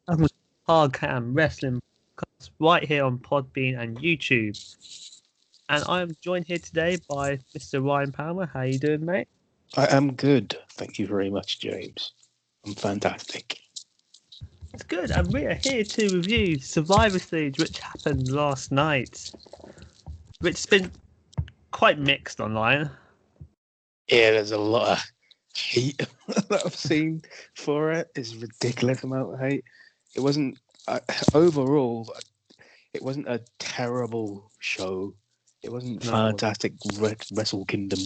I'm Hardcam Wrestling podcast right here on Podbean and YouTube. And I am joined here today by Mr. Ryan Palmer. How you doing, mate? I am good. Thank you very much, James. I'm fantastic. It's good. And we are here to review Survivor Series, which happened last night. Which has been quite mixed online. Yeah, there's a lot of hate that I've seen for it. It's a ridiculous amount of hate. It wasn't, overall, it wasn't a terrible show. It wasn't fantastic Wrestle Kingdom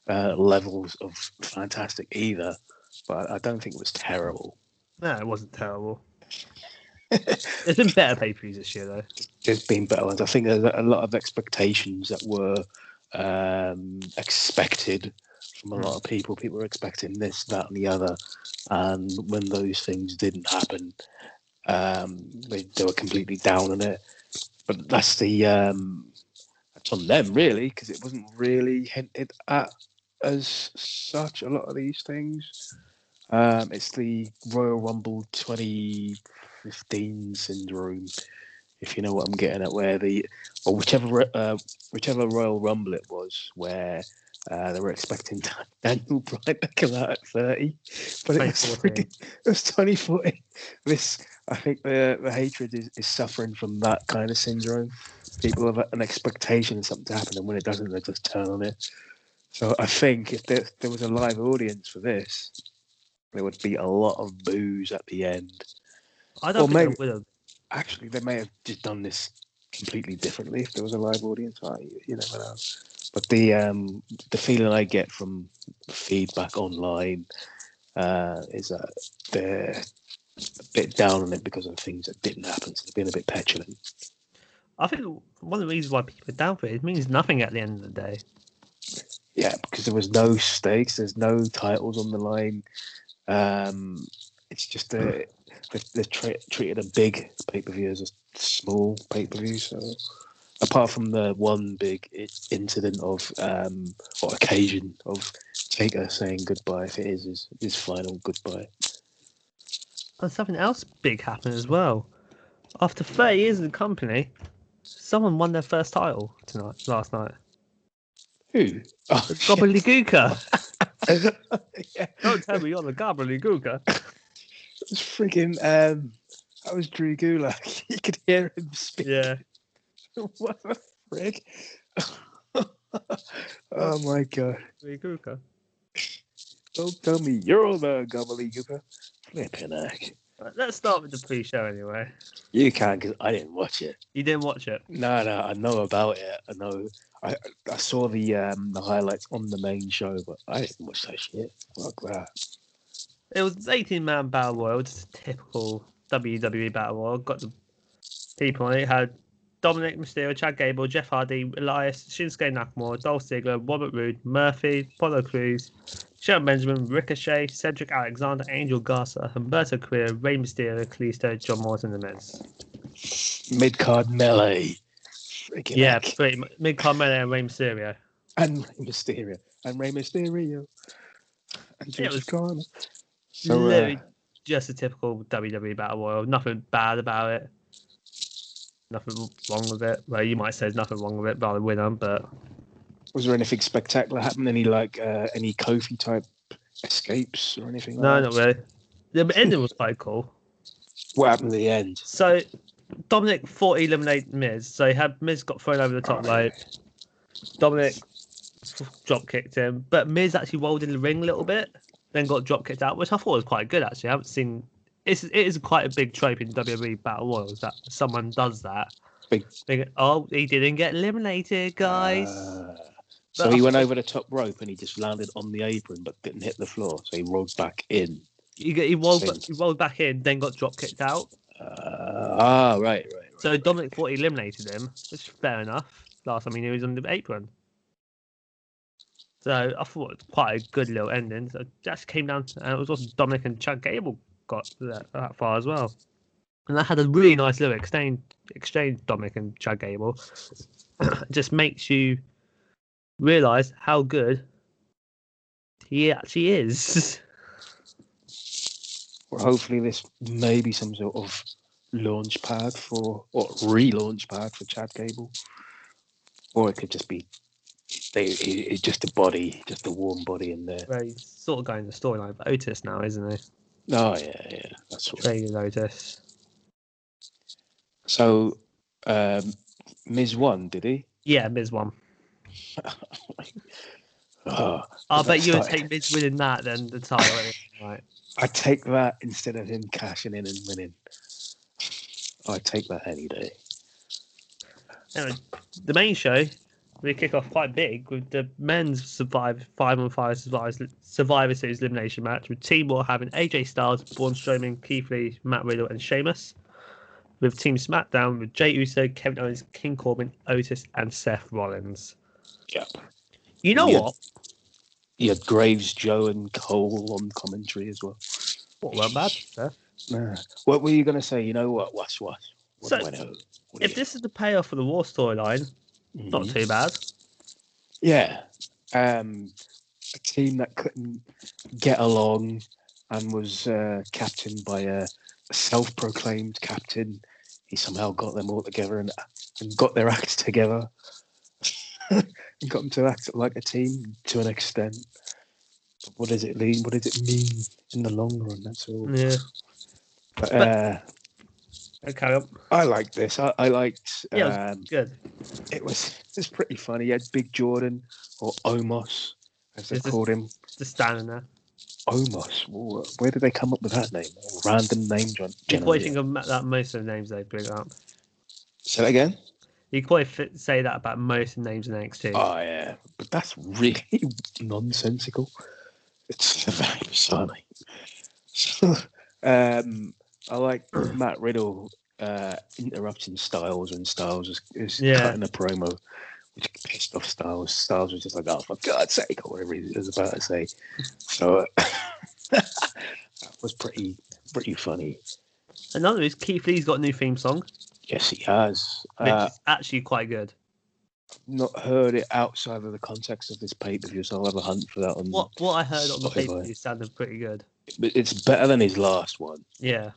levels of fantastic either. But I don't think it was terrible. No, it wasn't terrible. There's been better pay-per-views this year, though. There's been better ones. I think there's a lot of expectations that were expected from a lot of people. People were expecting this, that, and the other. And when those things didn't happen, they were completely down on it. But that's that's on them, really, because it wasn't really hinted at as such, a lot of these things. It's the Royal Rumble 2015 syndrome, if you know what I'm getting at, where whichever Royal Rumble it was, where they were expecting Daniel Bryan to come out at 30, but it was 2014. I think the hatred is suffering from that kind of syndrome. People have an expectation of something to happen, and when it doesn't, they just turn on it. So I think if there was a live audience for this, there would be a lot of boos at the end. I don't think they would have. Actually, they may have just done this completely differently if there was a live audience. You never know. But the feeling I get from feedback online is that they're a bit down on it because of things that didn't happen. So they're being a bit petulant. I think one of the reasons why people are down for it means nothing at the end of the day. Yeah, because there was no stakes. There's no titles on the line. It's just they treated a big pay-per-view as a small pay-per-view. So apart from the one big incident of or occasion of Taker saying goodbye, if it is his final goodbye. And something else big happened as well. After 30 years in the company, someone won their first title last night. Who? Oh, Gobbledygooker. Yeah. Don't tell me you're the Gobbledygooker. It was friggin' that was Drew Gulak. You could hear him speak. Yeah. What the frig? Oh my god. Gobbledygooker. Don't tell me you're the Gobbledygooker. Flippin' heck. Let's start with the pre-show anyway. You can, because I didn't watch it. You didn't watch it? No, I know about it. I know. I saw the highlights on the main show, but I didn't watch that shit. Fuck that. It was an 18-man battle royal, just a typical WWE battle royal. Got the people on it. Had Dominic Mysterio, Chad Gable, Jeff Hardy, Elias, Shinsuke Nakamura, Dolph Ziggler, Robert Roode, Murphy, Apollo Crews, Shelton Benjamin, Ricochet, Cedric Alexander, Angel Garza, Humberto Carrillo, Rey Mysterio, Kalisto, John Morrison, and The Miz. Mid-card melee. Yeah, mid-card melee and Rey Mysterio. And Rey Mysterio. And Joseph Garner. So, literally just a typical WWE Battle Royal. Nothing bad about it. Nothing wrong with it. Well, you might say there's nothing wrong with it by the winner, but... Was there anything spectacular happen? Any Kofi type escapes or anything like that? No, not really. The ending was quite cool. What happened at the end? So, Dominic thought he eliminated Miz. So he had Miz got thrown over the top rope. Dominic drop kicked him, but Miz actually rolled in the ring a little bit, then got drop kicked out, which I thought was quite good actually. I haven't seen it is quite a big trope in WWE Battle Royals that someone does that. Oh, he didn't get eliminated, guys. So he went over the top rope and he just landed on the apron but didn't hit the floor. So he rolled back in. He rolled back in, then got drop kicked out. Right. So Dominic thought he eliminated him, which is fair enough. Last time he knew he was on the apron. So I thought it was quite a good little ending. So it just came down to, and it was also Dominic and Chad Gable got that far as well. And that had a really nice little exchange Dominic and Chad Gable. It just makes you realise how good he actually is. Well, hopefully this may be some sort of launch pad or relaunch pad for Chad Gable, or it could just be it's just a body, just a warm body in there. Well, he's sort of going the storyline for Otis now, isn't he? Oh yeah, that's what. Training Otis. So, Miz won, did he? Yeah, Miz won. Oh, I bet you would take Miz winning that than the title. Right. I take that instead of him cashing in and winning. I take that any day. Anyway, the main show, we kick off quite big with the men's 5-on-5 Survivor Series elimination match, with Team Raw having AJ Styles, Braun Strowman, Keith Lee, Matt Riddle, and Sheamus. With Team SmackDown with Jey Uso, Kevin Owens, King Corbin, Otis, and Seth Rollins. Yep. You know what? You had Graves, Joe, and Cole on commentary as well. What weren't bad, Seth? Nah. What were you going to say? You know what? What So, do I know? if this is the payoff for the War storyline, not too bad. Yeah. A team that couldn't get along and was captained by a self-proclaimed captain. He somehow got them all together and got their acts together. And got them to act like a team to an extent. But what does it mean? What does it mean in the long run? That's all. Yeah. But Okay. I liked this. I liked. Yeah, it was good. It was pretty funny. You had Big Jordan or Omos, as they called him. Just standing there. Omos. Where did they come up with that name? A random name, John. You probably think of that most of the names they bring up. Say that again. You could probably say that about most of the names in NXT. Oh yeah, but that's really nonsensical. It's very bizarre. So, I like Matt Riddle interrupting Styles when Styles is cutting a promo, which pissed off Styles. Styles was just like, "Oh, for God's sake," or whatever he was about to say. So that was pretty funny. Another is Keith Lee's got a new theme song. Yes, he has. Which is actually quite good. Not heard it outside of the context of this pay-per-view, so I'll have a hunt for that on. What I heard on the pay-per-view sounded pretty good. It's better than his last one. Yeah,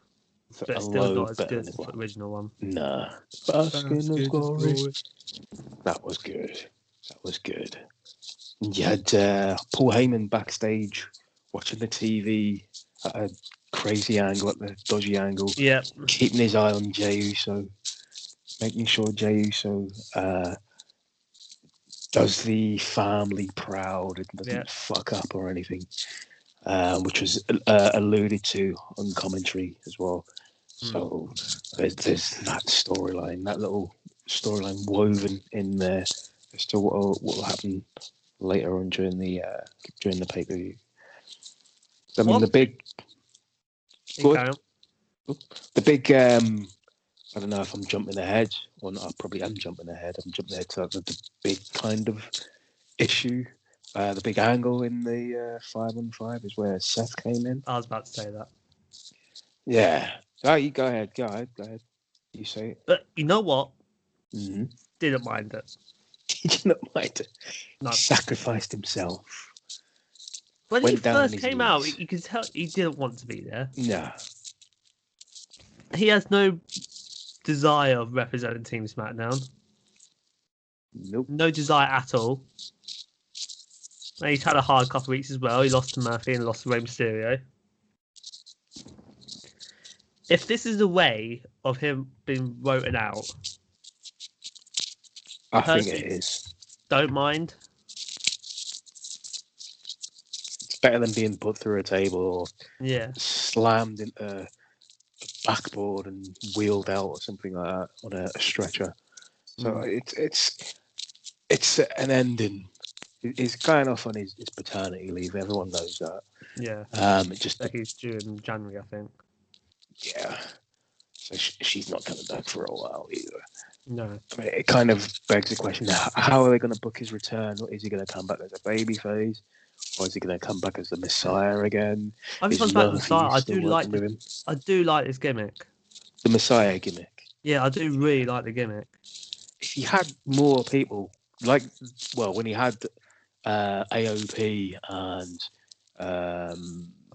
but still not as good as the original one. Nah, Bask in the Glory. That was good. That was good. And you had Paul Heyman backstage watching the TV at a crazy angle, at the dodgy angle. Yeah, keeping his eye on Jey Uso, making sure Jey Uso does the family proud and doesn't fuck up or anything, which was alluded to on commentary as well. So there's that storyline, that little storyline woven in there as to what will happen later on during the pay-per-view. I mean, the big I don't know if I'm jumping ahead or not. I probably am jumping ahead. I'm jumping ahead to the big kind of issue. The big angle in the 5-on-5 is where Seth came in. I was about to say that. Yeah. Oh, you go ahead. You say it. But you know what? Mm-hmm. Didn't mind it. He didn't mind it. No. He sacrificed himself. When he first came out, you could tell he didn't want to be there. No. He has no desire of representing Team SmackDown. Nope. No desire at all. And he's had a hard couple of weeks as well. He lost to Murphy and lost to Rey Mysterio. If this is the way of him being voted out, I think it is. Don't mind. It's better than being put through a table or slammed into a backboard and wheeled out or something like that on a stretcher. So it's an ending. He's going off on his paternity leave. Everyone knows that. Yeah. He's due in January, I think. Yeah. So she's not coming back for a while either. No. I mean, it kind of begs the question: how are they going to book his return? Is he going to come back as a babyface, or is he going to come back as the Messiah again? I think he's back as Messiah. I do like his gimmick. The Messiah gimmick. Yeah, I do really like the gimmick. If he had more people, when he had AOP and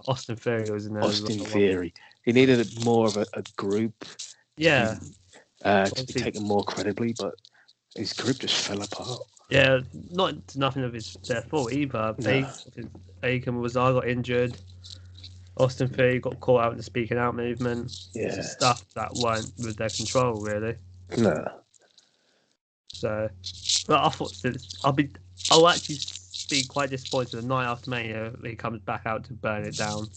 Austin Theory was in there as Austin well. Theory. He needed more of a group Yeah. to be taken more credibly, but his group just fell apart. Yeah, nothing of their fault either. No. Aiken was I got injured. Austin Theory got caught out in the speaking out movement. Yeah. Just stuff that weren't with their control really. No. So, but I thought I'll actually be quite disappointed the night after Mania he comes back out to burn it down.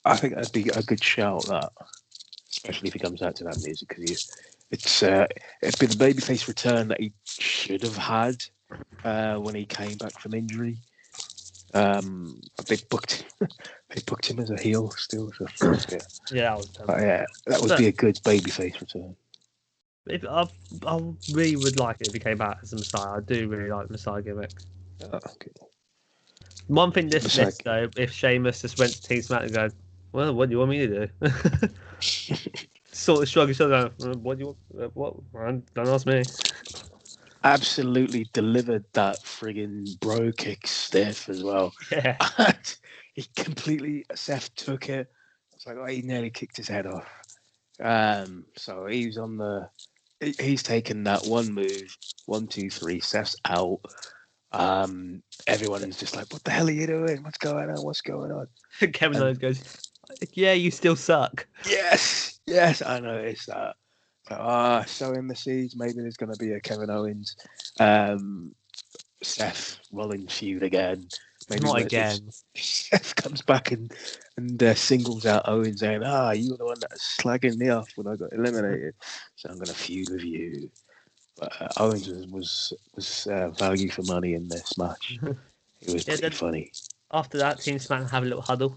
I think that'd be a good shout, that, especially if he comes out to that music, because it's been the babyface return that he should have had when he came back from injury. They booked him as a heel still. So, Yeah, that would be a good babyface return. I really would like it if he came back as a Messiah. I do really like the Messiah gimmick. Okay. One thing this list though, if Sheamus just went to Team Smack and go, well, what do you want me to do? Sort of shrug his shoulders. What do you want? What? Don't ask me. Absolutely delivered that friggin' bro kick stiff as well. Yeah. He completely, Seth took it. It's like, he nearly kicked his head off. So he's he's taken that one move, 1, 2, 3, Seth's out. Everyone is just like, what the hell are you doing? What's going on? Kevin Owens goes, yeah, you still suck. Yes, I noticed that. Sowing the seeds. Maybe there's going to be a Kevin Owens, Seth Rollins feud again. Maybe not again. Seth comes back and singles out Owens, saying, you were the one that was slagging me off when I got eliminated, so I'm going to feud with you. But Owens was value for money in this match. It was pretty funny. After that, Team SmackDown have a little huddle.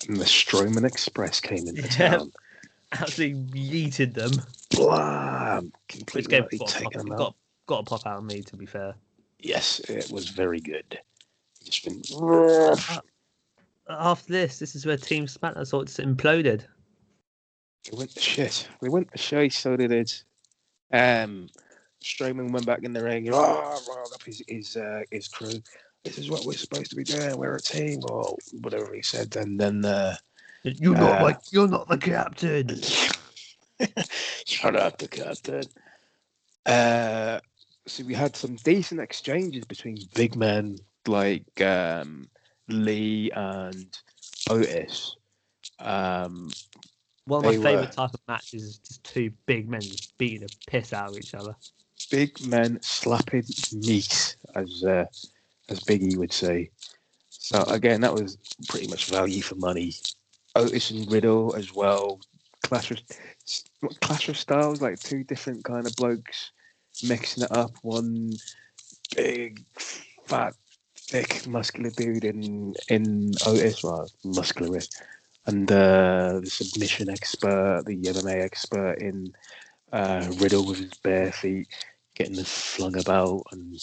And the Strowman Express came into town. Absolutely yeeted them. Blam! Completely taken them out. Got a pop out of me, to be fair. Yes, it was very good. Just been... After this is where Team SmackDown sort of imploded. It went to shit. So did it. Strowman went back in the ring, riled up his crew. This is what we're supposed to be doing. We're a team, or whatever he said. And then you're not the captain. Shut up, the captain. So we had some decent exchanges between big men like Lee and Otis. One of my favourite type of matches is just two big men just beating the piss out of each other. Big men slapping meat, as Big E would say. So again, that was pretty much value for money. Otis and Riddle as well. Clash of styles, like two different kind of blokes mixing it up. One big, fat, thick, muscular dude in Otis, well, muscular, and the submission expert, the MMA expert in Riddle with his bare feet, getting them flung about and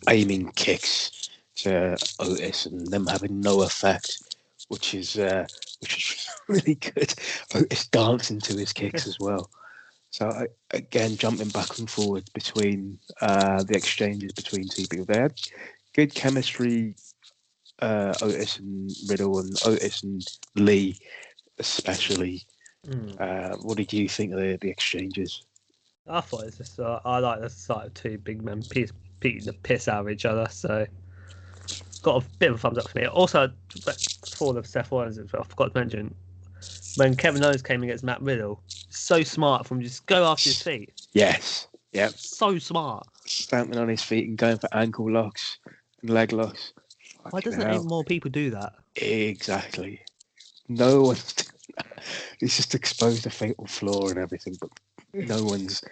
aiming kicks to Otis and them having no effect, which is really good. Otis dancing to his kicks as well. So again, jumping back and forward between the exchanges between two people, they had good chemistry. Otis and Riddle and Otis and Lee, especially. What did you think of the exchanges? I thought it's just I like the sight of two big men beating the piss out of each other. So got a bit of a thumbs up for me. Also, for the Seth Rollins, I forgot to mention when Kevin Owens came against Matt Riddle. So smart from just go after his feet. Yes. Yep. So smart. Stamping on his feet and going for ankle locks and leg locks. Why doesn't any more people do that? Exactly. No one's he's just exposed a fatal flaw and everything, but no one's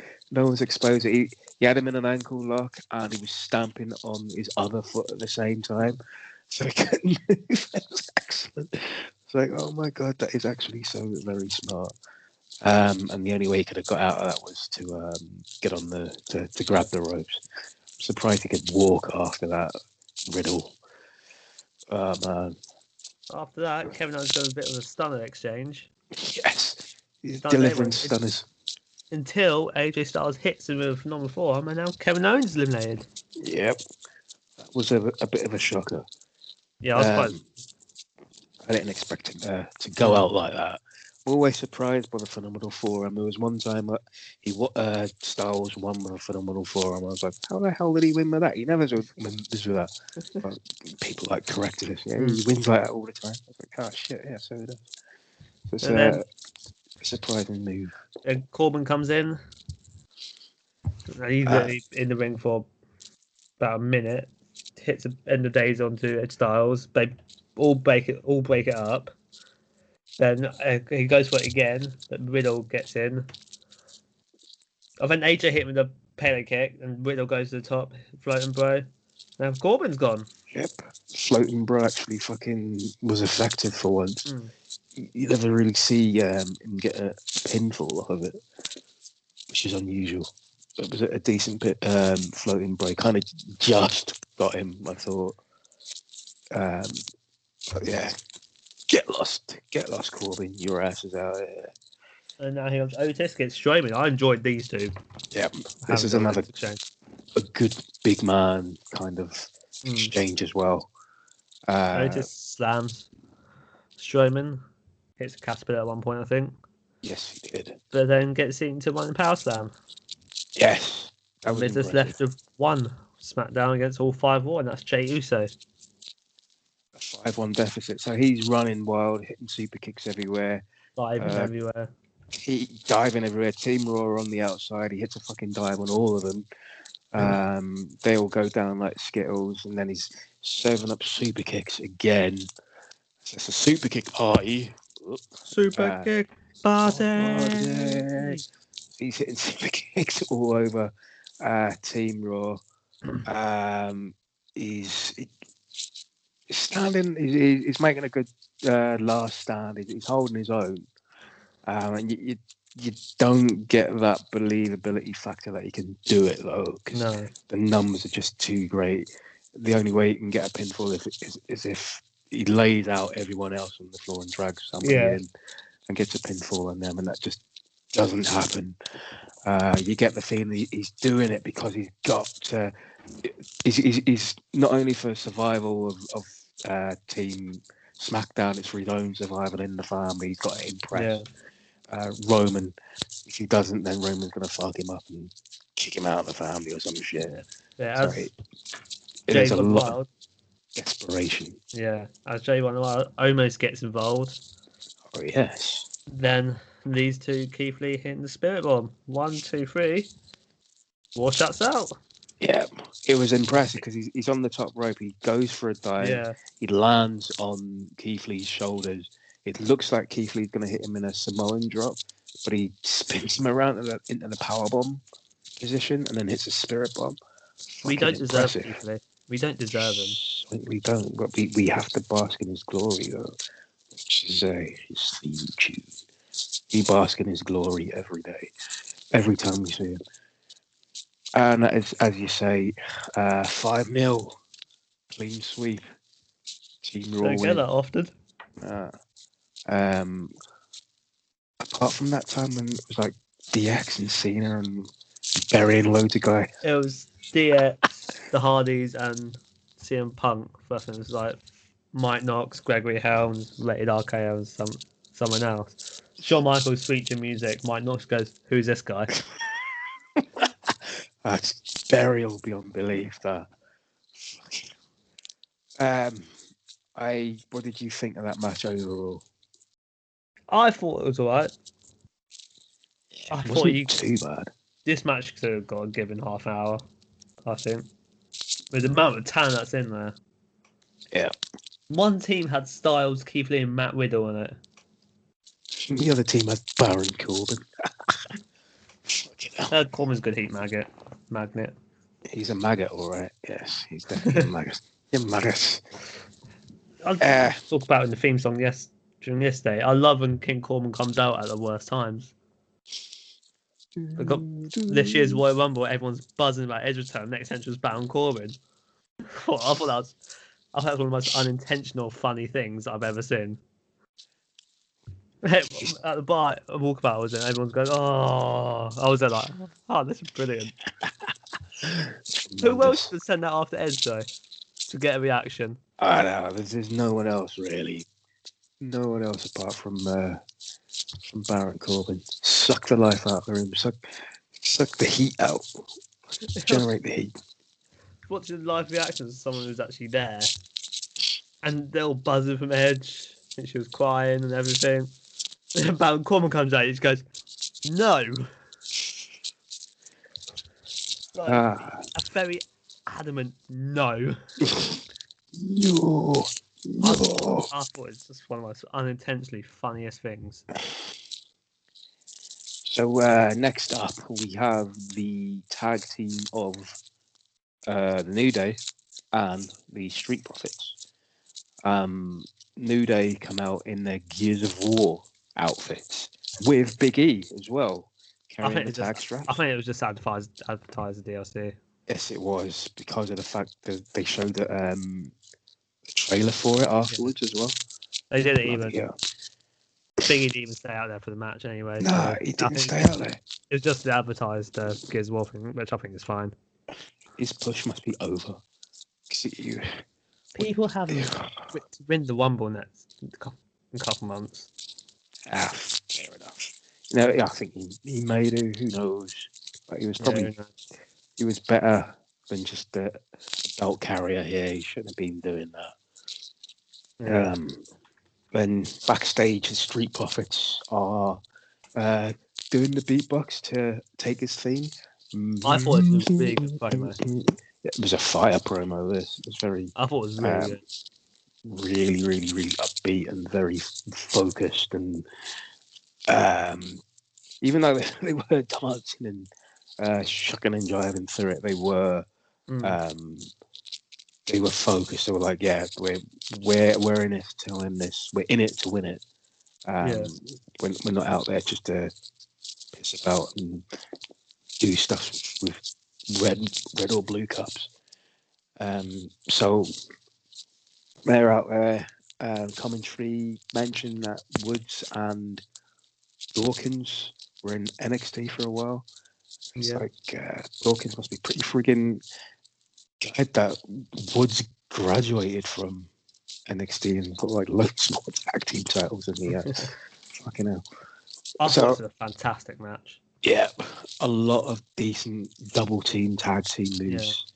exposed it. He had him in an ankle lock and he was stamping on his other foot at the same time, so he couldn't move. That was excellent. It's like, oh my god, that is actually so very smart. And the only way he could have got out of that was to get on to grab the ropes. I'm surprised he could walk after that, Riddle. Oh man. After that, Kevin Owens got a bit of a stunner exchange. Yes. He's delivering stunners. Until AJ Styles hits him with number 4, and now Kevin Owens is eliminated. Yep. That was a bit of a shocker. Yeah, I was quite. Um, I didn't expect him to go out like that. Always surprised by the Phenomenal Forum. There was one time Styles won with a Phenomenal Forum. I was like, how the hell did he win with that? He never wins with that. But people like corrected us. Yeah, he wins like that all the time. I was like, oh shit, yeah, so he does. So it's And then a surprising move. Corbin comes in. And he's literally in the ring for about a minute. Hits the end of days onto Edge Styles. They all break it up. Then he goes for it again, but Riddle gets in. I think AJ hit him with a pele kick, and Riddle goes to the top, floating bro. Now Corbin's gone. Yep, floating bro actually fucking was effective for once. You never really see him get a pinfall off of it, which is unusual. It was a decent bit floating bro. Kind of just got him, I thought. But yeah, get lost, Corbin. Your ass is out here. And now he comes Otis gets Strowman. I enjoyed these two. Yeah, this is another a good big man kind of exchange as well. Otis slams Strowman, hits a caterpillar at one point, I think. Yes, he did. But then gets eaten to one power slam. Yes, that was Miz is left with one SmackDown against all 5 Raw, and that's Jey Uso. A 5-1 deficit. So he's running wild, hitting super kicks everywhere. Diving everywhere. He diving everywhere. Team Raw on the outside. He hits a fucking dive on all of them. They all go down like Skittles, and then he's serving up super kicks again. So it's a super kick party. Super kick party. He's hitting super kicks all over Team Raw. He's standing. He's making a good last stand. He's holding his own. And you don't get that believability factor that he can do it though. No, the numbers are just too great. The only way he can get a pinfall is if he lays out everyone else on the floor and drags somebody in and gets a pinfall on them, and that just doesn't happen. You get the feeling he's doing it because he's got to. He's not only for survival of Team SmackDown, it's for his own survival in the family. He's got to impress Roman. If he doesn't, then Roman's going to fuck him up and kick him out of the family or some shit. Yeah, so there's a lot of desperation. Yeah, as Jay Von Wild almost gets involved. Oh, yes. Then these two, Keith Lee hitting the Spirit Bomb. 1, 2, 3. War shuts out. Yeah, it was impressive because he's on the top rope. He goes for a dive. Yeah. He lands on Keith Lee's shoulders. It looks like Keith Lee's going to hit him in a Samoan drop, but he spins him around into the powerbomb position and then hits a Spirit Bomb. We don't deserve Keith Lee. We don't deserve him. We don't, but we have to bask in his glory, though. Which is his theme tune. We bask in his glory every day, every time we see him. And that is, as you say, 5-0 clean sweep. Team Raw. Don't get that often. Apart from that time when it was like DX and Cena and burying loads of guys. It was DX, the Hardys, and CM Punk. First it was like Mike Knox, Gregory Helms, Rated RKO, and someone else. Shawn Michaels Sweet Chin Music. Mike Knox goes, "Who's this guy?" That's burial beyond belief. That. What did you think of that match overall? I thought it was alright. I thought too bad. This match could have got given half an hour, I think. With the amount of talent that's in there. Yeah. One team had Styles, Keith Lee, and Matt Riddle in it. The other team had Baron Corbin. Corbin's a good heat magnet. He's a maggot, all right. Yes, he's definitely a maggot. You're maggot. I'll talk about in the theme song during this day. I love when King Corbin comes out at the worst times. This year's Royal Rumble, everyone's buzzing about Edge's return. Next entrance was Baron Corbin. I thought that was one of the most unintentional, funny things I've ever seen. At the bar, a walkabout was in. Everyone's going, "Oh!" I was there like, "Oh, this is brilliant." Who else would send that after Edge though? to get a reaction. I know. There's no one else really. No one else apart from Baron Corbin. Suck the life out of the room. Suck the heat out. Generate the heat. Watching live reactions of someone who's actually there, and they're all buzzing from Edge, and she was crying and everything. And Baron Corbin comes out, and he just goes, "No." Like, a very adamant no. No. I thought it's just one of the most unintentionally funniest things. So next up, we have the tag team of the New Day and the Street Profits. New Day come out in their Gears of War outfits with Big E as well, carrying the tag strap. I think it was just advertised the DLC. Yes, it was, because of the fact that they showed the trailer for it afterwards as well. They didn't even. Yeah. Big E didn't even stay out there for the match anyway. No, so he didn't stay out there. It was just the advertised Gears of War thing, which I think is fine. His push must be over. People haven't win the Rumble next in a couple months. Fair enough. You know, I think he may do. Who knows? But he was probably he was better than just a belt carrier here. He shouldn't have been doing that. Yeah. Then backstage, the Street Profits are doing the beatbox to take his theme. I thought it was a really good promo. It was a fire promo. This it was very. I thought it was really good. Really, really, really upbeat and very focused, and even though they were dancing and shucking and jiving through it, they were focused. They were like, "Yeah, we're in it to win this. We're in it to win it. We're not out there just to piss about and do stuff with red or blue cups." So they're out there. Commentary mentioned that Woods and Dawkins were in NXT for a while. It's like Dawkins must be pretty friggin' glad that Woods graduated from NXT and got like loads more tag team titles in the fucking hell. I thought it was a fantastic match. Yeah, a lot of decent double team tag team moves.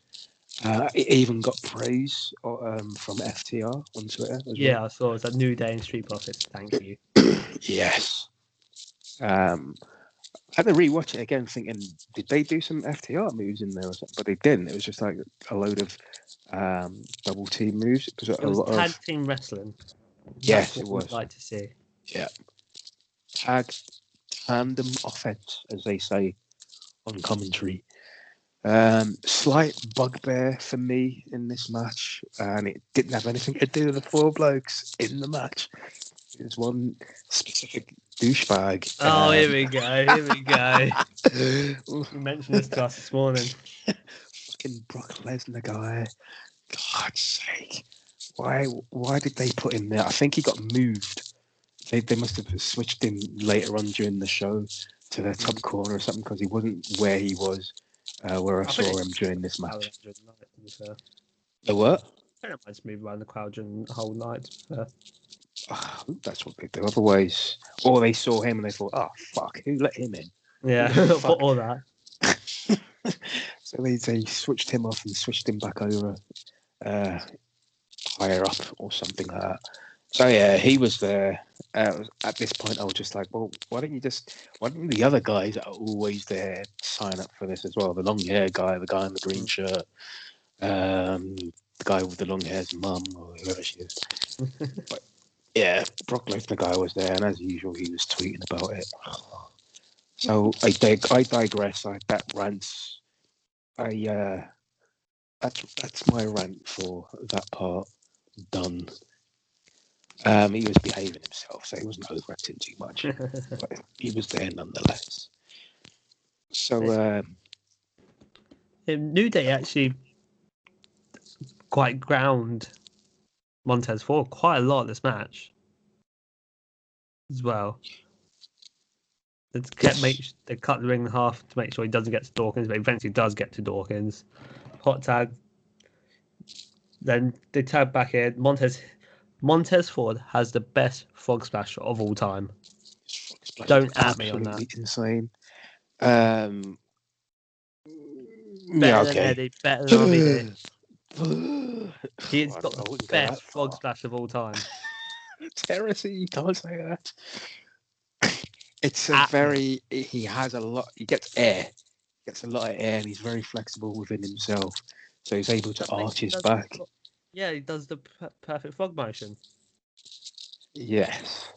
It even got praise from FTR on Twitter as well. I saw it was a New Day and Street Profits. Thank you. Yes. I had to rewatch it again, thinking, did they do some FTR moves in there or something? But they didn't. It was just like a load of double team moves. It was tag team wrestling. Yes, it was. I'd like to see. Yeah. Tandem offense, as they say on commentary. Slight bugbear for me in this match, and it didn't have anything to do with the four blokes in the match. It was one specific douchebag. Oh, here we go. You mentioned this to us this morning. Fucking Brock Lesnar guy. God's sake. Why did they put him there? I think he got moved. They must have switched him later on during the show to the top corner or something, because he wasn't where he was where I saw him during this match. The what? I don't mind moving around the crowd during the whole night. That's what they do. Otherwise, or they saw him and they thought, "Oh fuck, who let him in?" Yeah, for all that. So they switched him off and switched him back over higher up or something like that. So yeah, he was there. At this point, I was just like, well, why don't the other guys that are always there sign up for this as well? The long hair guy, the guy in the green shirt, the guy with the long hair's mum or whoever she is. But yeah, Brock Lesnar guy was there, and as usual, he was tweeting about it. So I digress. That rants. That's my rant for that part done. He was behaving himself, so he wasn't overacting too much. But he was there nonetheless. So New Day actually quite ground Montez Ford quite a lot this match as well. They cut the ring in half to make sure he doesn't get to Dawkins, but eventually does get to Dawkins. Hot tag. Then they tag back in. Montez Ford has the best frog splash of all time. Splash is Don't at me on that. absolutely insane. Yeah, Better than okay. Eddie, better than RVD. I He's got the wouldn't go that best frog far. splash of all time. Heresy, you can't say that. It's a At me. very. He has a lot. He gets air. Gets a lot of air, and he's very flexible within himself. So he's able to arch his back. Yeah, he does the perfect frog motion. Yes.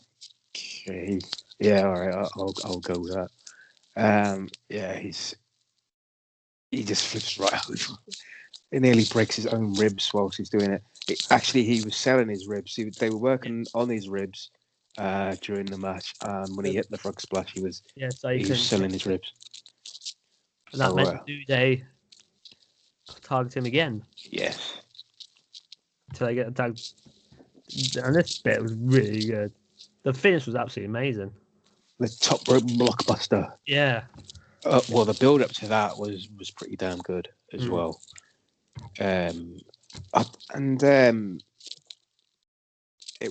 Okay. Yeah. All right. I'll go with that. Yeah. He just flips right over. He nearly breaks his own ribs whilst he's doing it. Actually, he was selling his ribs. They were working on his ribs during the match, and when he hit the frog splash, he was selling his ribs. And that meant New Day target him again. Yes. Until they get tagged. And this bit was really good. The finish was absolutely amazing. The top rope blockbuster. Yeah. Well, the build up to that was pretty damn good as well. It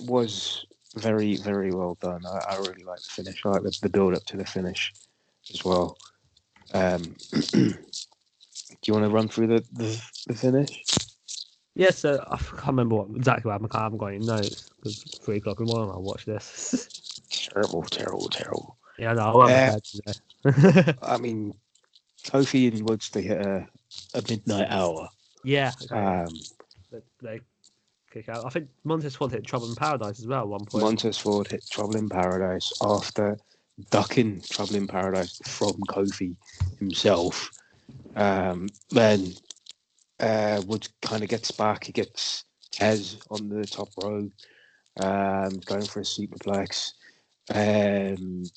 was very, very well done. I really like the finish. I like the build up to the finish as well. Do you want to run through the finish? Yeah, so I can't remember exactly what happened. I haven't got any notes because it's 3 o'clock in the morning. I'll watch this. Terrible. Yeah, no, I won't today. I mean, Kofi and Woods, they hit a midnight hour. Yeah. Okay. They kick out. I think Montez Ford hit Trouble in Paradise as well at one point. Montez Ford hit Trouble in Paradise after ducking Trouble in Paradise from Kofi himself. Then Woods kind of gets back. He gets Tez on the top row, going for a superplex.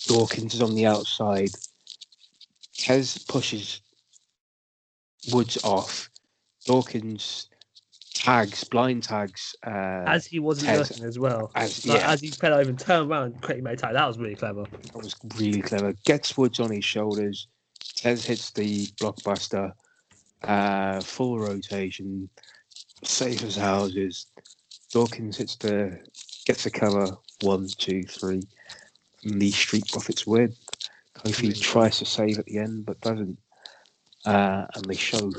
Dawkins is on the outside. Tez pushes Woods off. Dawkins blind tags. As he wasn't Tez, looking as well. As he fell over and turned around and quickly made tag. That was really clever. That was really clever. Gets Woods on his shoulders. Tez hits the blockbuster. Full rotation. Safe as houses. Dawkins gets a cover. 1, 2, 3. And the Street Profits win. Kofi tries to save at the end, but doesn't. And they show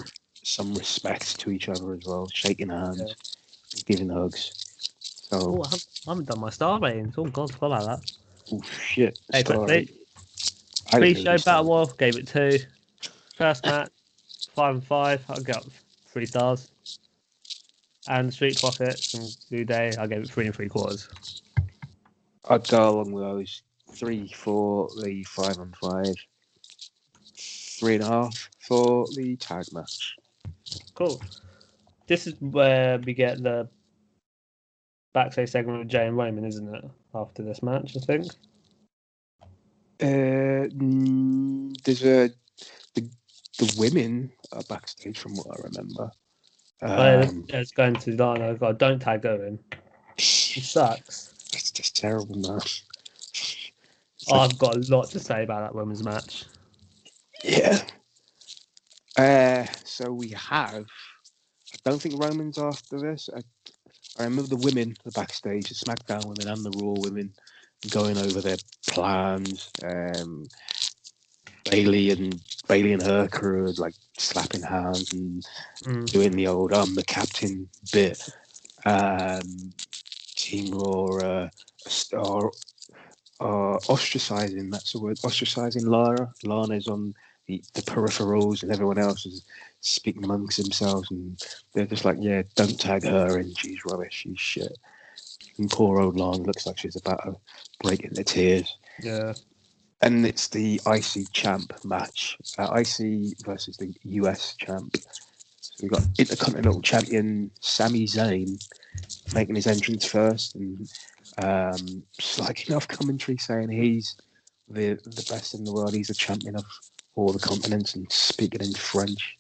some respect to each other as well, shaking hands, giving hugs. So, I haven't done my star ratings. Oh God, forgot about that. Oh shit! Hey, pre-show Battle War gave it 2. First match 5 and 5. I got 3 stars. And Street Profits and New Day, I gave it 3 3/4. I'd go along with those. 3 for the 5 and 5. 3.5 for the tag match. Cool. This is where we get the backstage segment with Jay and Roman, isn't it? After this match, I think. There's the women are backstage from what I remember. It's going to Lana. God, don't tag Owen. He sucks. It's just terrible, man. I've got a lot to say about that women's match. Yeah. So we have. I don't think Roman's after this. I remember the women, the backstage, the SmackDown women and the Raw women, going over their plans. Bailey and her crew are like slapping hands and doing the old "I'm the captain" bit. Team Raw are ostracizing. That's the word. Ostracizing Lara. Lana's on the peripherals, and everyone else is speaking amongst themselves, and they're just like, "Yeah, don't tag her in. She's rubbish. She's shit." And poor old Lana looks like she's about to break into tears. Yeah. And it's the IC champ match. IC versus the US champ. So we've got Intercontinental Champion Sami Zayn making his entrance first, and slagging off commentary, saying he's the best in the world. He's the champion of all the continents, and speaking in French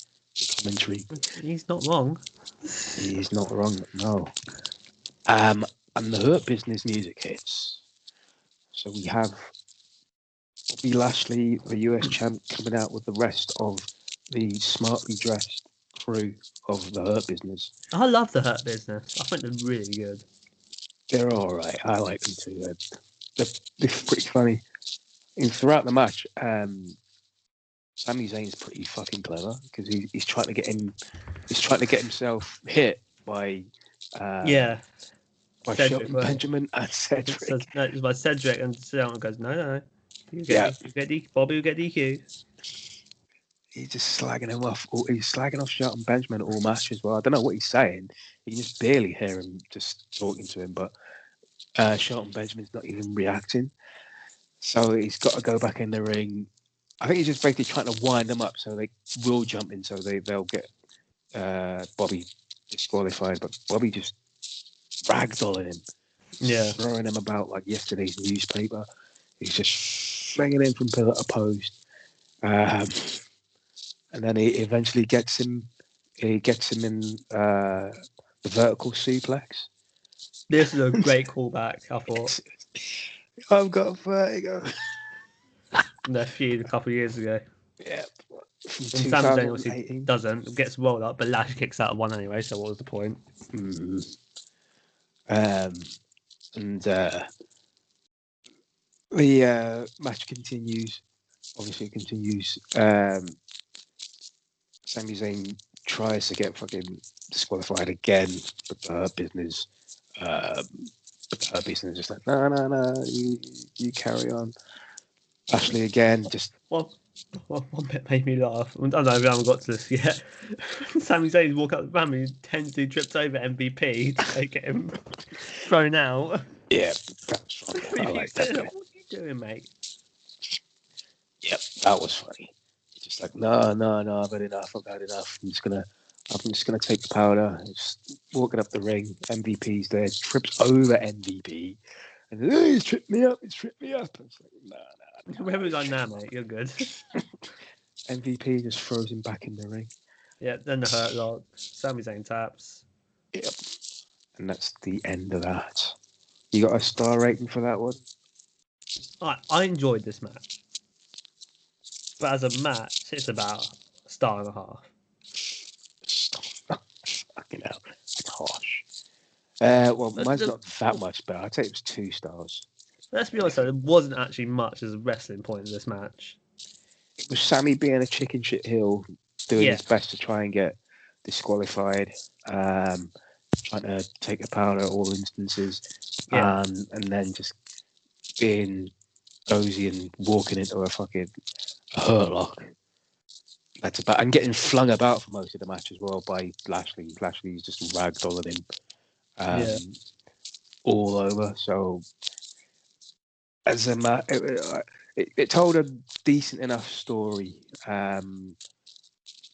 commentary. He's not wrong. He's not wrong, no. And the Hurt Business music hits. So we have Bobby Lashley, the US champ, coming out with the rest of the smartly dressed through of the Hurt Business. I love the Hurt Business. I think they're really good. They're all right. I like them too. They're pretty funny. And throughout the match, Sami Zayn's pretty fucking clever because he's trying to get him. He's trying to get himself hit by by Cedric, Shelton Benjamin and Cedric. So, no, it was by Cedric, and Shelton goes, no. You get Bobby will get DQ. He's just slagging him off. He's slagging off Shelton Benjamin all match as well. I don't know what he's saying. You can just barely hear him just talking to him, but Shelton Benjamin's not even reacting. So he's got to go back in the ring. I think he's just basically trying to wind them up so they will jump in, so they'll get Bobby disqualified. But Bobby just ragdolling him, throwing him about like yesterday's newspaper. He's just flinging him from pillar to post, and then he eventually gets him. He gets him in the vertical suplex. This is a great callback, I thought. I've got vertigo. Their feud a couple of years ago. Yeah. Sami Zayn obviously doesn't. Gets rolled up, but Lash kicks out of one anyway, so what was the point? Mm-hmm. The match continues. Obviously, it continues. Sami Zayn tries to get fucking disqualified again, but Hurt Business. Hurt Business is like, no, you carry on. Ashley again, just one bit made me laugh. I don't know if I haven't got to this yet. Sami Zayn walk up the ramp and he tends to trips over MVP to get him thrown out. Yeah, that's funny. I like that. What are you doing, mate? Yep, that was funny. He's just like, no, I've had enough. I'm just gonna take the powder. Just walking up the ring. MVP's there, trips over MVP, and he's tripped me up. It's like, no. Where we gone now, mate? You're good. MVP just throws him back in the ring. Yeah, then the Hurt Lock. Sami Zayn taps. Yep, and that's the end of that. You got a star rating for that one? I enjoyed this match, but as a match, it's about a star and a half. Fucking hell, that's harsh. Well, mine's not that much better. I'd say it was 2 stars. Let's be honest, though, there wasn't actually much as a wrestling point in this match. It was Sammy being a chicken shit heel, doing his best to try and get disqualified, trying to take a powder at all instances, and then just being dozy and walking into a fucking Hurt Lock. That's about, and getting flung about for most of the match as well by Lashley. Lashley's just ragdolling him all over. So as a match, it told a decent enough story.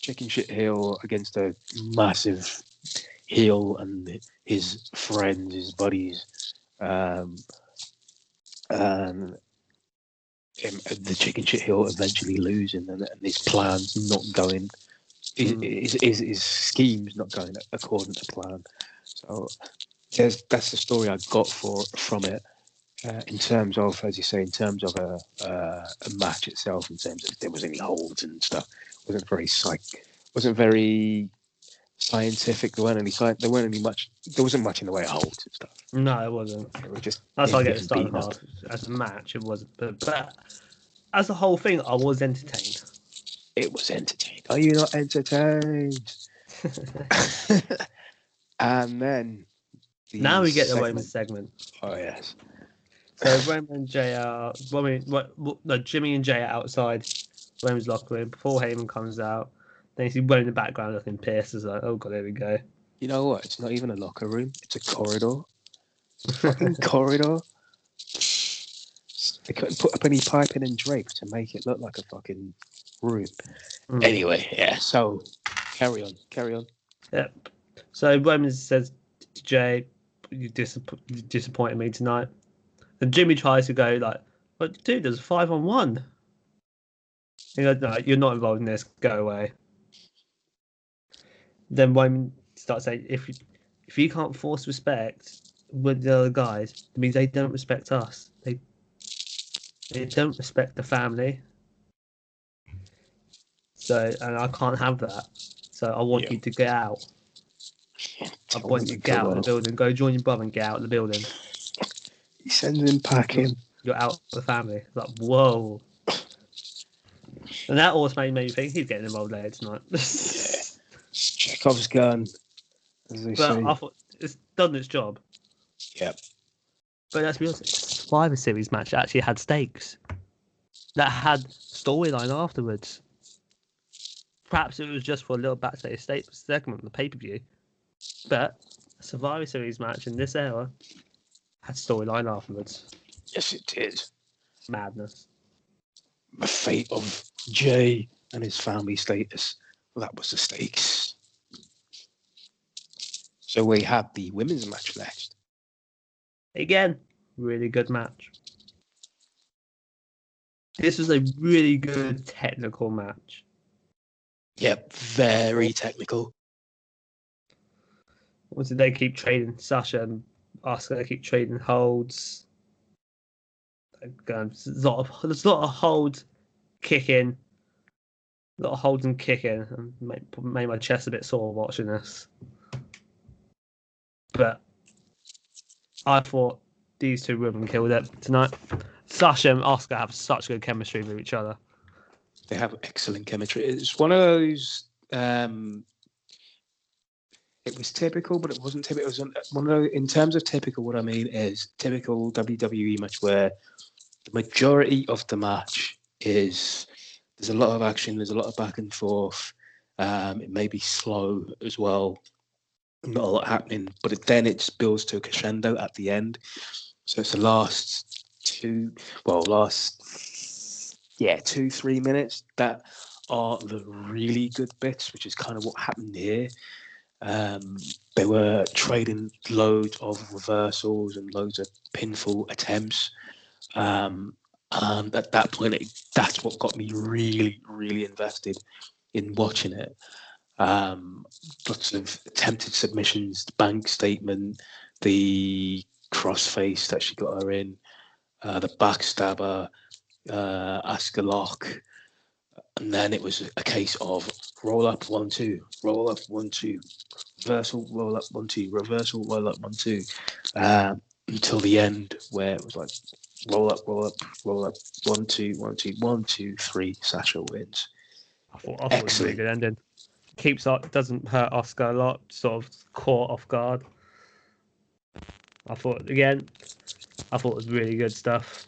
Chicken shit heel against a massive heel and his friends, his buddies, and the chicken shit heel eventually losing, and his plans not going, his schemes not going according to plan. So that's the story I got from it. In terms of, as you say, in terms of a match itself, in terms of if there was any holds and stuff, wasn't very scientific. There wasn't much in the way of holds and stuff. No, it wasn't. It was just, that's why I get the star and a half. As a match, it wasn't. But as a whole thing, I was entertained. It was entertained. Are you not entertained? And then now we get the Roman segment. Oh yes. So Roman and Jimmy and Jay are outside Roman's locker room before Heyman comes out. Then you see Roman in the background looking pissed. It's like, oh god, here we go. You know what? It's not even a locker room. It's a corridor. It's a fucking corridor. They couldn't put up any piping and drape to make it look like a fucking room. Anyway, yeah. So carry on. Yep. So Roman says to Jay, "You disappointed me tonight." And Jimmy tries to go like, "But dude, there's 5-on-1." He goes, "No, you're not involved in this. Go away." Then Roman starts saying, "If you can't force respect with the other guys, it means they don't respect us. They don't respect the family. So, and I can't have that. So So I want you to get out. I want you to get out of the building. Go join your brother and get out of the building. He sends him packing. You're out of the family. It's like, whoa. And that also made me think he's getting involved later tonight. Chekhov's gun, as they say. I thought it's done its job. Yep. But let's be honest, Survivor Series match that actually had stakes. That had storyline afterwards. Perhaps it was just for a little backstage segment on the pay-per-view. But a Survivor Series match in this era had storyline afterwards. Yes, it did. Madness. The fate of Jay and his family status. That was the stakes. So we had the women's match next. Again, really good match. This was a really good technical match. Yep, very technical. They keep trading Sasha and Asuka. They keep trading holds. There's a lot of holds, kicking. A lot of holds and kicking. And made my chest a bit sore watching this. But I thought these two women killed it tonight. Sasha and Asuka have such good chemistry with each other. They have excellent chemistry. It's one of those. It was typical, but it wasn't typical. It was one of those, in terms of typical, what I mean is typical WWE match where the majority of the match is there's a lot of action, there's a lot of back and forth. It may be slow as well, not a lot happening, but it builds to a crescendo at the end. So it's the last 2-3 minutes that are the really good bits, which is kind of what happened here. They were trading loads of reversals and loads of pinfall attempts. And at that point, that's what got me really, really invested in watching it. Lots of attempted submissions, the bank statement, the crossface that she got her in, the backstabber, Asuka lock. And then it was a case of roll up 1-2, roll up 1-2, reversal, roll up 1-2, reversal, roll up 1-2, until the end where it was like roll up, 1-2, 1-2, 1-2, 3. Sasha wins. I thought it was a really good ending. Doesn't hurt Asuka a lot. Sort of caught off guard. I thought it was really good stuff.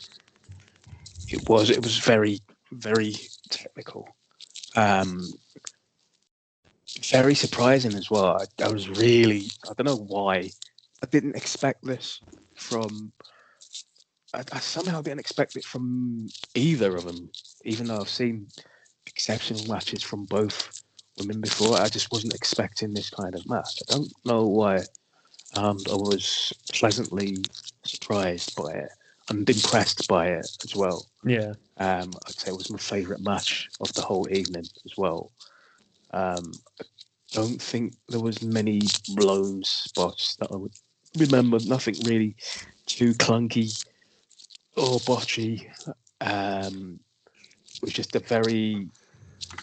It was very, very technical. Very surprising as well. I was really, I don't know why, I didn't expect this from. I somehow didn't expect it from either of them, even though I've seen exceptional matches from both women before. I just wasn't expecting this kind of match. I don't know why. I was pleasantly surprised by it and impressed by it as well. Yeah. I'd say it was my favourite match of the whole evening as well. I don't think there was many blown spots that I would remember. Nothing really too clunky or botchy. It was just a very,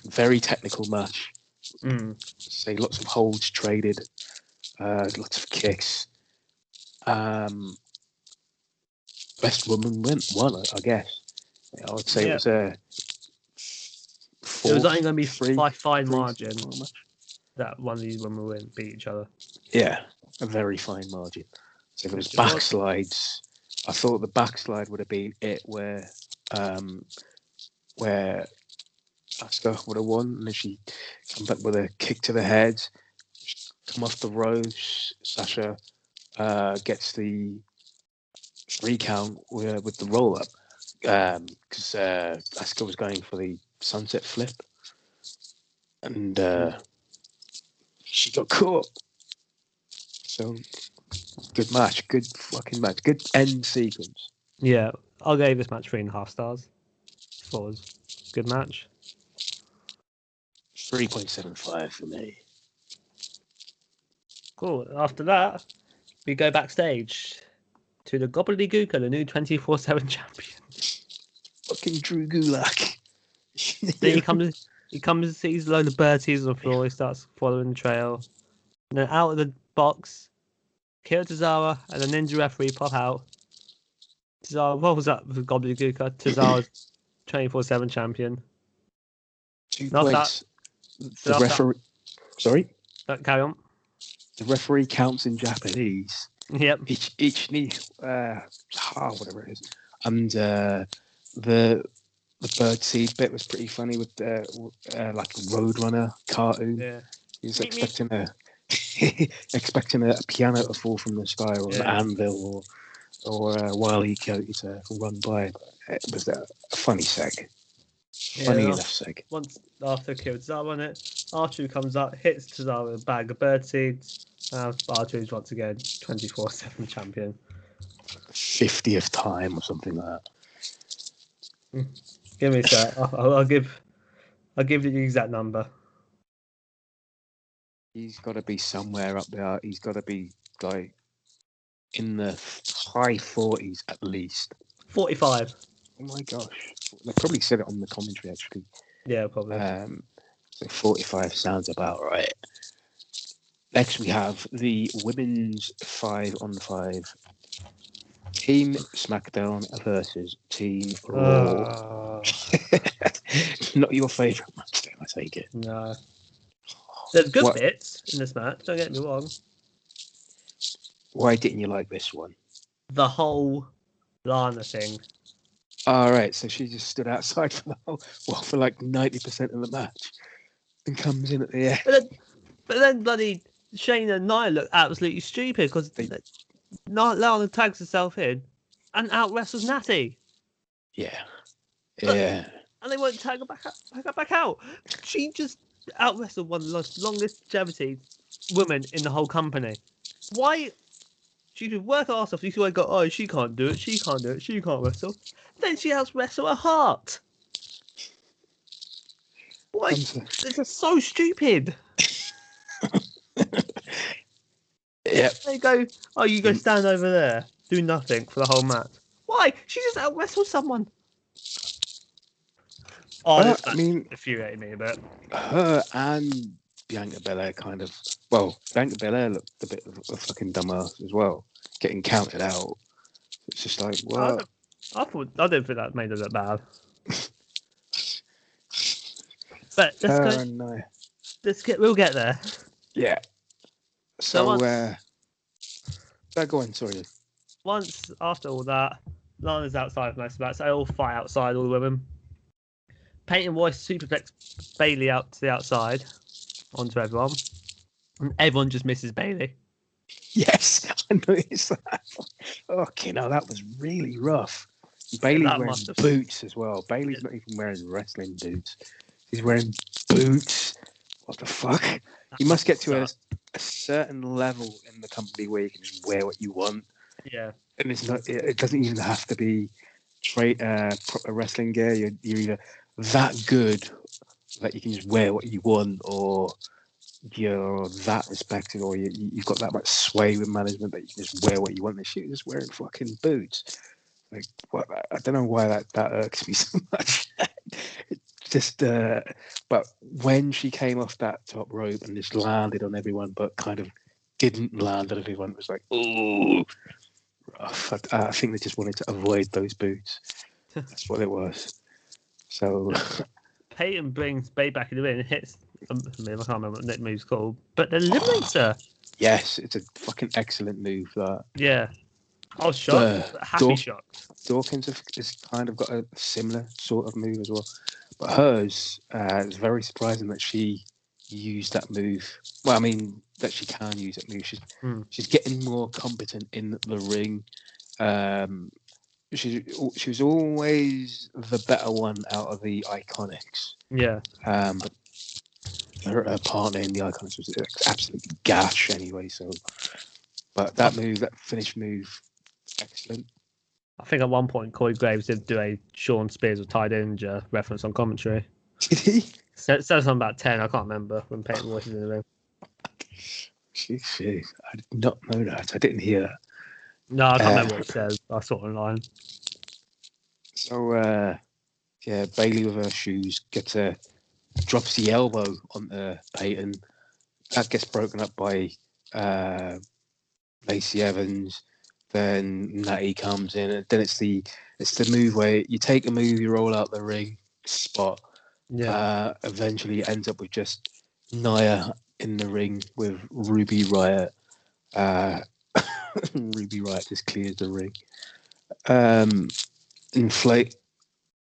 very technical match. Say lots of holds traded, lots of kicks. Best woman won, I guess. I would say it was a. It was only going to be by fine margin that one of these women beat each other. Yeah, a very fine margin. So if it was backslides, I thought the backslide would have been it where Asuka would have won, and then she come back with a kick to the head, come off the ropes. Sasha gets the 3 count with the roll up because Asuka was going for the sunset flip, and she got caught. So good match, good fucking match, good end sequence. Yeah, I'll give this match 3.5 stars. It was a good match. 3.75 for me. Cool. After that, we go backstage to the Gobbledygooker, the new 24/7 champion. Fucking Drew Gulak. Then he comes He comes, sees a load of birdies on the floor. He starts following the trail. And then out of the box, Kira Tozawa and the ninja referee pop out. Tozawa rolls up with Gobbledygooker. Tozawa's 24/7 champion. 2 Not points. The Not referee. Sorry. Carry on. The referee counts in Japanese. Yep. Each knee, whatever it is, and the birdseed bit was pretty funny with the like Roadrunner cartoon. Yeah. He's expecting a piano to fall from the sky or an anvil or a Wile E. Coyote to run by. It was a funny seg. Funny enough seg. Once after Kira Tozawa on it, R2 comes up, hits Tozawa with a bag of birdseeds. R2 is once again 24/7 champion. 50th time or something like that. Give me a sec. I'll give you the exact number. He's got to be somewhere up there. He's got to be like in the high 40s at least. 45. Oh my gosh. They probably said it on the commentary actually. Yeah, probably. So 45 sounds about right. Next we have the women's 5-on-5 Team SmackDown versus Team Raw. Not your favourite match, then, I take it. No. There's good bits in this match, don't get me wrong. Why didn't you like this one? The whole Lana thing. All right, so she just stood outside for like 90% of the match and comes in at the end. But then bloody Shayna and Nia look absolutely stupid because Lana tags herself in and out wrestles Natty. Yeah. Yeah. And they won't tag her back out. She just out wrestled one of the longest longevity women in the whole company. Why? She could work her ass off. You could go, oh, she can't do it. She can't do it. She can't wrestle. Then she has wrestle a heart. Why? This is so stupid. Yeah. They go, oh, you go stand over there, do nothing for the whole match. Why? She just out wrestled someone. Oh, I mean, infuriated me a bit. Her and Bianca Belair Bianca Belair looked a bit of a fucking dumbass as well, getting counted out. It's just like, what? I didn't think that made her look bad. But we'll get there. Yeah. So go on, sorry. Once after all that, Lana's outside of most of that, so they all fight outside, all the women. Peyton Royce superplex Bailey out to the outside onto everyone. And everyone just misses Bailey. Yes, I noticed that. Okay, no, that was really rough. Bailey's wearing boots as well. Bailey's not even wearing wrestling boots. She's wearing boots. What the fuck? You must get to a certain level in the company where you can just wear what you want. Yeah. And it doesn't even have to be proper wrestling gear. You're either that good that you can just wear what you want, or you're that respected, or you've got that much sway with management that you can just wear what you want. And she was just wearing fucking boots. Like, what? I don't know why that irks me so much. Just, but when she came off that top rope and just landed on everyone, but kind of didn't land on everyone, it was like, ooh, rough. I think they just wanted to avoid those boots. That's what it was. So Peyton brings Bay back in the ring and hits. I can't remember what that move's called, but the eliminates her. Yes, it's a fucking excellent move. That. Yeah. I was shocked. Happy shocked. Dawkins has kind of got a similar sort of move as well. But hers is very surprising that she used that move. Well, I mean, that she can use that move. She's getting more competent in the ring. She was always the better one out of the Iconics. Yeah. But her partner in the Iconics was absolutely gash anyway. So, but that finish move, excellent. I think at one point Corey Graves did do a Sean Spears with Ty Dillinger reference on commentary. Did he? Said something about 10, I can't remember, when Peyton Royce was in the ring. Jeez, I did not know that. I didn't hear that. No, I can't remember what it says. I saw it online. So, Bailey with her shoes gets a drops the elbow onto Peyton. That gets broken up by Lacey Evans. Then Natty comes in, and then it's the move where you take a move, you roll out the ring spot. Yeah. Eventually, it ends up with just Nia in the ring with Ruby Riott. Ruby Riott just clears the ring. Inflate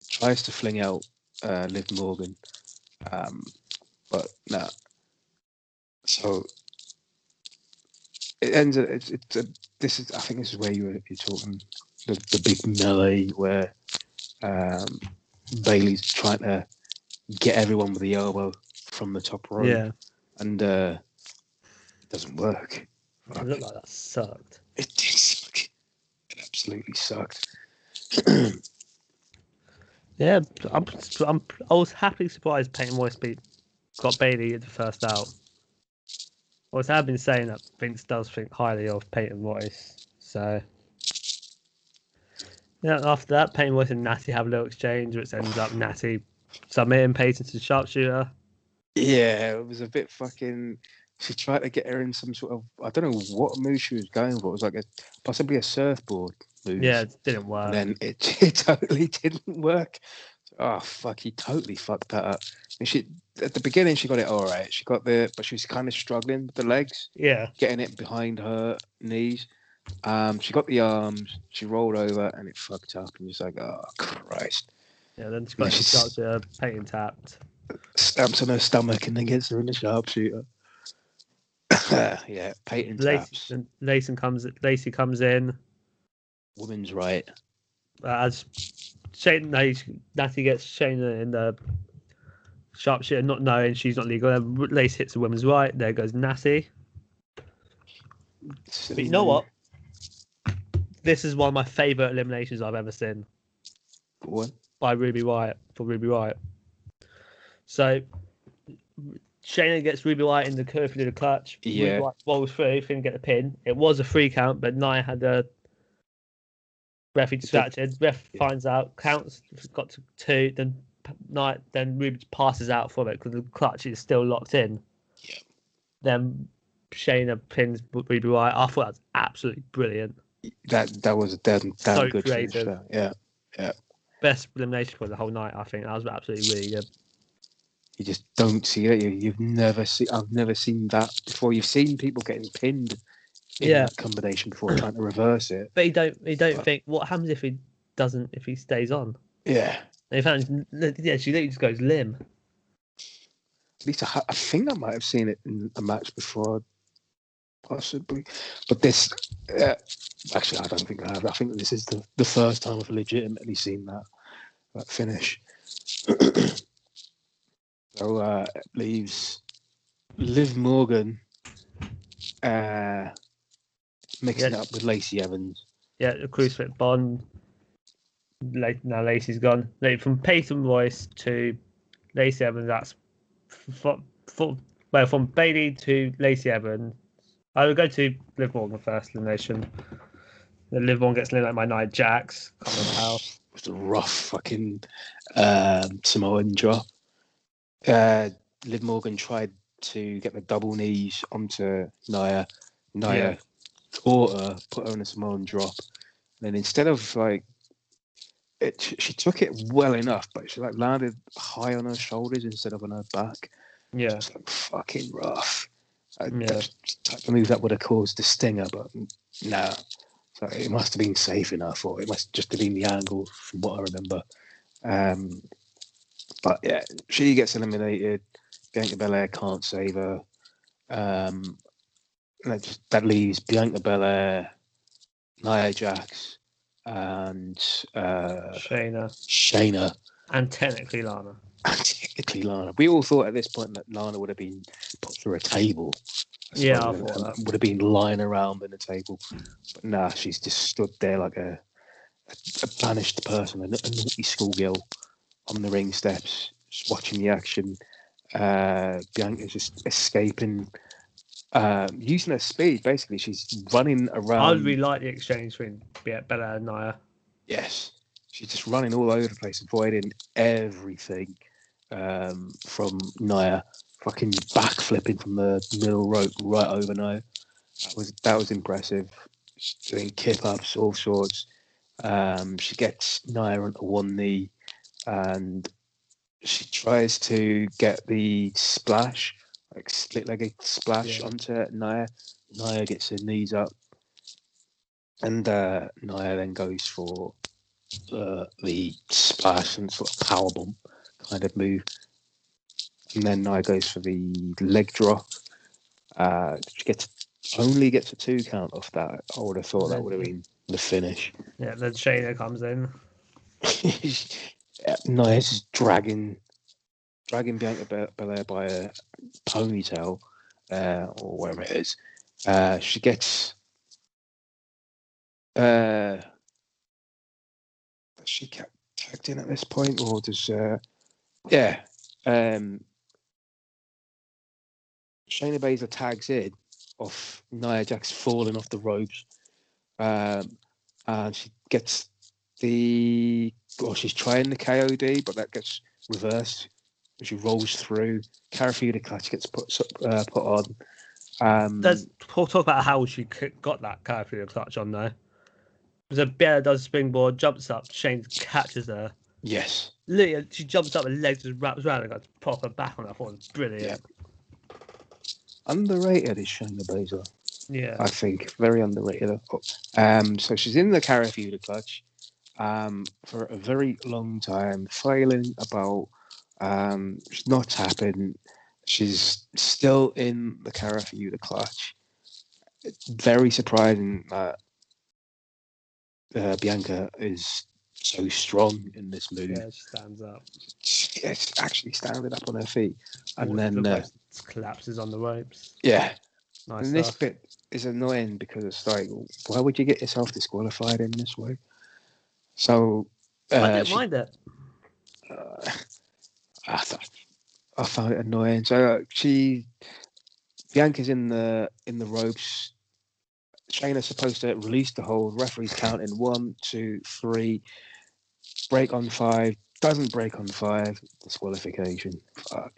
tries to fling out Liv Morgan, but no. So it ends. This is. I think this is where you're talking the big melee where Bailey's trying to get everyone with the elbow from the top rope, Yeah. and it doesn't work. It looked like that sucked. It did suck. It absolutely sucked. Yeah, I was happily surprised Peyton Royce got Bailey at the first out. I have been saying that Vince does think highly of Peyton Royce. So, yeah, after that, Peyton Royce and Natty have a little exchange, which ends up Natty submitting Peyton to the sharpshooter. Yeah, it was a bit fucking. She tried to get her in some sort of. I don't know what move she was going for. It was like possibly a surfboard move. Yeah, it didn't work. And then it totally didn't work. Oh fuck! He totally fucked that up. And she at the beginning she got it all right. She got but she was kind of struggling with the legs. Yeah, getting it behind her knees. She got the arms. She rolled over and it fucked up. And just like, oh Christ! Yeah, then she got the sharpshooter, Peyton tapped. Stamps on her stomach and then gets her in the sharpshooter. Yeah, Peyton taps. Lacey comes in. Women's right. As Natty gets Shayna in the sharpshooter, not knowing she's not legal. Then Lacey hits the women's right. There goes Natty. But you know what? This is one of my favourite eliminations I've ever seen. What? By Ruby Riott, for Ruby Riott. So Shayna gets Ruby Riott in the curve through the clutch. Yeah. Ruby Riott rolls through, couldn't get the pin. It was a 3 count, but Nia had a referee distracted. Ref finds out, counts, got to 2, then Ruby passes out from it because the clutch is still locked in. Yeah. Then Shayna pins Ruby Riott. I thought that was absolutely brilliant. That was a damn So good creative. finish. Yeah. Best elimination for the whole night, I think. That was absolutely really good. You just don't see it. I've never seen that before. You've seen people getting pinned in that combination before trying to reverse it. But you don't think what happens if he stays on? Yeah. And she literally just goes limb. At least I think I might have seen it in a match before, possibly. But this, actually, I don't think I have. I think this is the first time I've legitimately seen that finish. So leaves Liv Morgan mixing it up with Lacey Evans. Yeah, the crucifix bond. Now Lacey's gone. From Peyton Royce to Lacey Evans, that's from Bailey to Lacey Evans. I will go to Liv Morgan first elimination. Then Liv Morgan gets eliminated by Nia Jax. Can't remember how. It was a rough fucking Samoan drop. Liv Morgan tried to get the double knees onto Nia. Nia caught her, put her in a Samoan drop. And then instead of she took it well enough, but she landed high on her shoulders instead of on her back. Yeah. It's fucking rough. That's the type of move that would have caused the stinger, but no. So it must have been safe enough, or it must just have been the angle from what I remember. But yeah, she gets eliminated. Bianca Belair can't save her. That leaves Bianca Belair, Nia Jax, and Shayna. And technically Lana. We all thought at this point that Lana would have been put through a table. I thought that would have been lying around in a table. But nah, she's just stood there like a banished person, a naughty schoolgirl on the ring steps, just watching the action. Bianca's just escaping, using her speed. Basically, she's running around. I really like the exchange between Bella and Nia. Yes, she's just running all over the place, avoiding everything. from Nia, fucking backflipping from the middle rope right over Nia. That was impressive. She's doing kip ups, all sorts. She gets Nia onto one knee, and she tries to get the splash, like split-legged splash onto Nia. Nia gets her knees up, and Nia then goes for the splash and sort of powerbomb kind of move. And then Nia goes for the leg drop. She only gets a 2 count off that. I would have thought that would have been the finish. Yeah, then Shayna comes in. Nia's dragging Bianca Belair by a ponytail, or whatever it is. She gets. Does she get tagged in at this point, or does Shayna Baszler tags in off Nia Jax falling off the ropes, and she gets she's trying the KOD, but that gets reversed. She rolls through. Karafuda clutch gets put on. Let's talk about how she got that Karafuda clutch on though. Because Bella does a springboard, jumps up, Shane catches her. Yes. Literally, she jumps up and legs just wraps around and got proper back on her. I thought it was brilliant. Yeah. Underrated is Shayna Baszler. Yeah. I think very underrated. So she's in the Karafuda clutch for a very long time, flailing about. She's not tapping. She's still in the Karafuda clutch. It's very surprising that Bianca is so strong in this move. Yeah, she stands up. She's actually standing up on her feet, and then collapses on the ropes. Yeah, nice. And this bit is annoying because it's like, why would you get yourself disqualified in this way? So I didn't mind it. I found it annoying. So Bianca's in the ropes. Shayna's supposed to release the hold. Referee's counting 1, 2, 3. Break on 5. Doesn't break on 5. Disqualification. Fuck.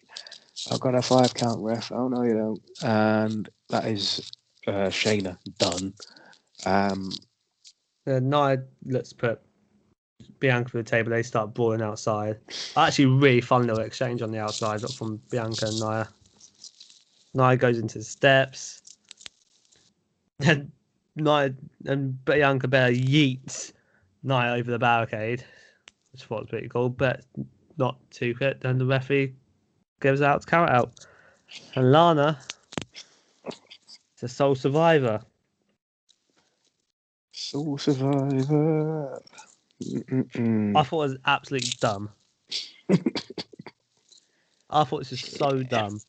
I've got a 5 count, ref. Oh no, you don't. And that is Shayna done. Nia, let's put Bianca to the table. They start brawling outside. Actually, really fun little exchange on the outside from Bianca and Nia. Nia goes into the steps. Then Nia and Bianca Belair yeets Nia over the barricade, which I thought was pretty cool, but not too quick. Then the referee gives out to count out. And Lana is a sole survivor. Sole survivor. I thought it was absolutely dumb. I thought this was so dumb.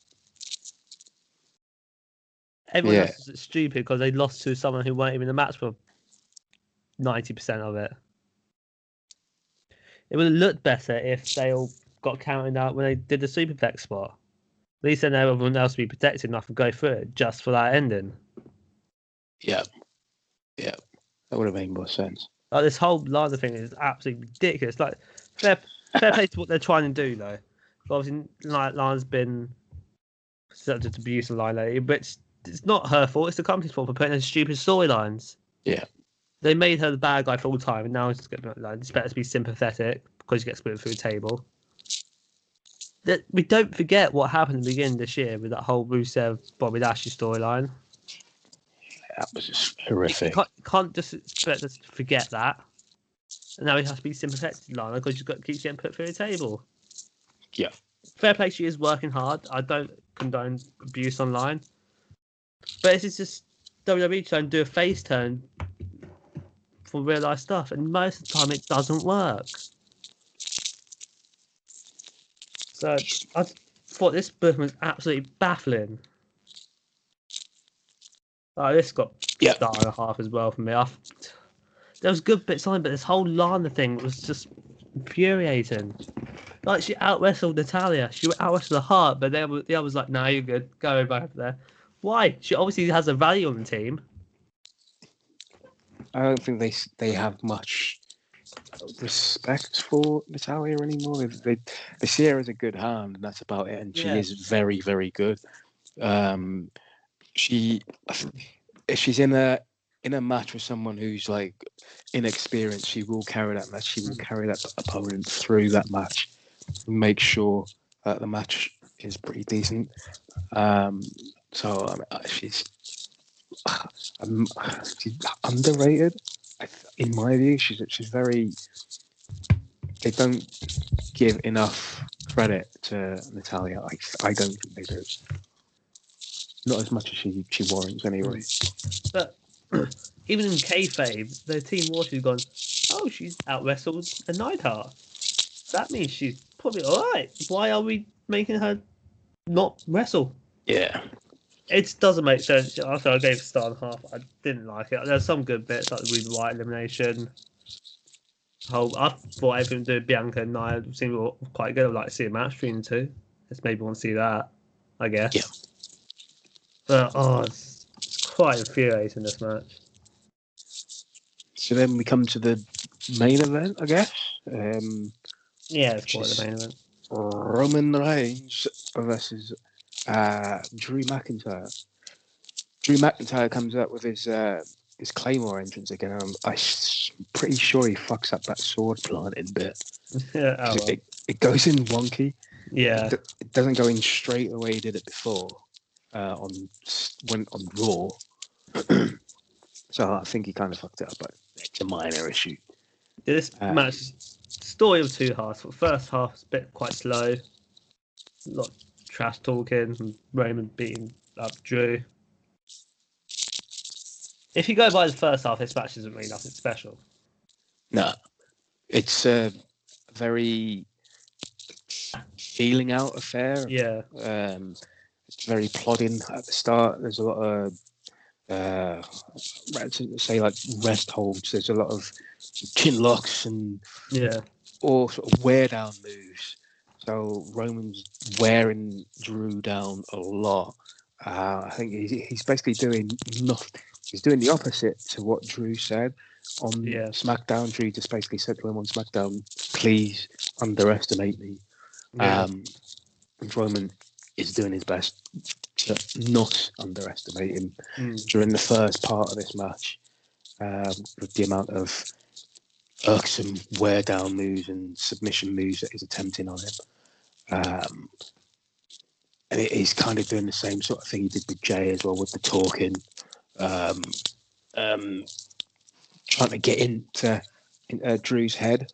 Everyone else is stupid because they lost to someone who weren't even in the match for 90% of it. It would have looked better if they all got counted out when they did the superplex spot. At least then everyone else would be protected enough to go through it just for that ending. Yeah. That would have made more sense. Like this whole Lana thing is absolutely ridiculous. Like fair play to what they're trying to do though. But obviously, Lana's been subject to abuse of line lately, but it's not her fault. It's the company's fault for putting in stupid storylines. Yeah. They made her the bad guy full time, and now it's better to be sympathetic because you get split through the table. We don't forget what happened at the beginning of this year with that whole Rusev Bobby Lashley storyline. That was just horrific. You can't just expect us to forget that. And now he has to be sympathetic to Lana because she's got to keep getting put through the table. Yeah. Fair play, she is working hard. I don't condone abuse online. But it's just WWE trying to do a face turn for real life stuff. And most of the time it doesn't work. So I thought this booking was absolutely baffling. This got star and a half as well for me. There was good bits on it, but this whole Lana thing was just infuriating. Like she out wrestled Natalia, she out wrestled the Heart, but the other was like, "Nah, you're good. Go over there." Why? She obviously has a value on the team. I don't think they have much respect for Natalia anymore. They see her as a good hand, and that's about it. And she Yeah. is very, very good. She if she's in a match with someone who's like inexperienced, she will carry that match. She will carry that opponent through that match, and make sure that the match is pretty decent. So she's she's underrated, in my view. She's very. They don't give enough credit to Natalia. I don't think they do. Not as much as she warrants, anyway. But even in kayfabe, the Team Water's gone, oh, she's out wrestled a Neidhart. That means she's probably all right. Why are we making her not wrestle? Yeah. It doesn't make sense. After I gave Star and half, I didn't like it. There's some good bits like the Ruby White elimination. I thought everything to do with Bianca and Nia seemed quite good. I'd like to see a match between the two. Just maybe want to see that, I guess. Yeah. But it's quite infuriating, this match. So then we come to the main event, I guess. Yeah, it's quite the main event. Roman Reigns versus Drew McIntyre. Drew McIntyre comes up with his Claymore entrance again. I'm pretty sure he fucks up that sword planting bit. Yeah, it goes in wonky. Yeah. It doesn't go in straight the way he did it before on Raw. So I think he kind of fucked it up, but it's a minor issue. This match, story of two halves. The first half is a bit quite slow. A lot of trash talking and Roman beating up Drew. If you go by the first half, this match isn't really nothing special. No. It's a very feeling out affair. Yeah. It's very plodding at the start. There's a lot of say like rest holds. There's a lot of chin locks and all sort of wear down moves. So Roman's wearing Drew down a lot. I think he's basically doing nothing. He's doing the opposite to what Drew said on SmackDown. Drew just basically said to him on SmackDown, "Please underestimate me." And Roman is doing his best to not underestimate him during the first part of this match, with the amount of irksome wear down moves and submission moves that he's attempting on him. And he's kind of doing the same sort of thing he did with Jay as well, with the talking, trying to get into Drew's head.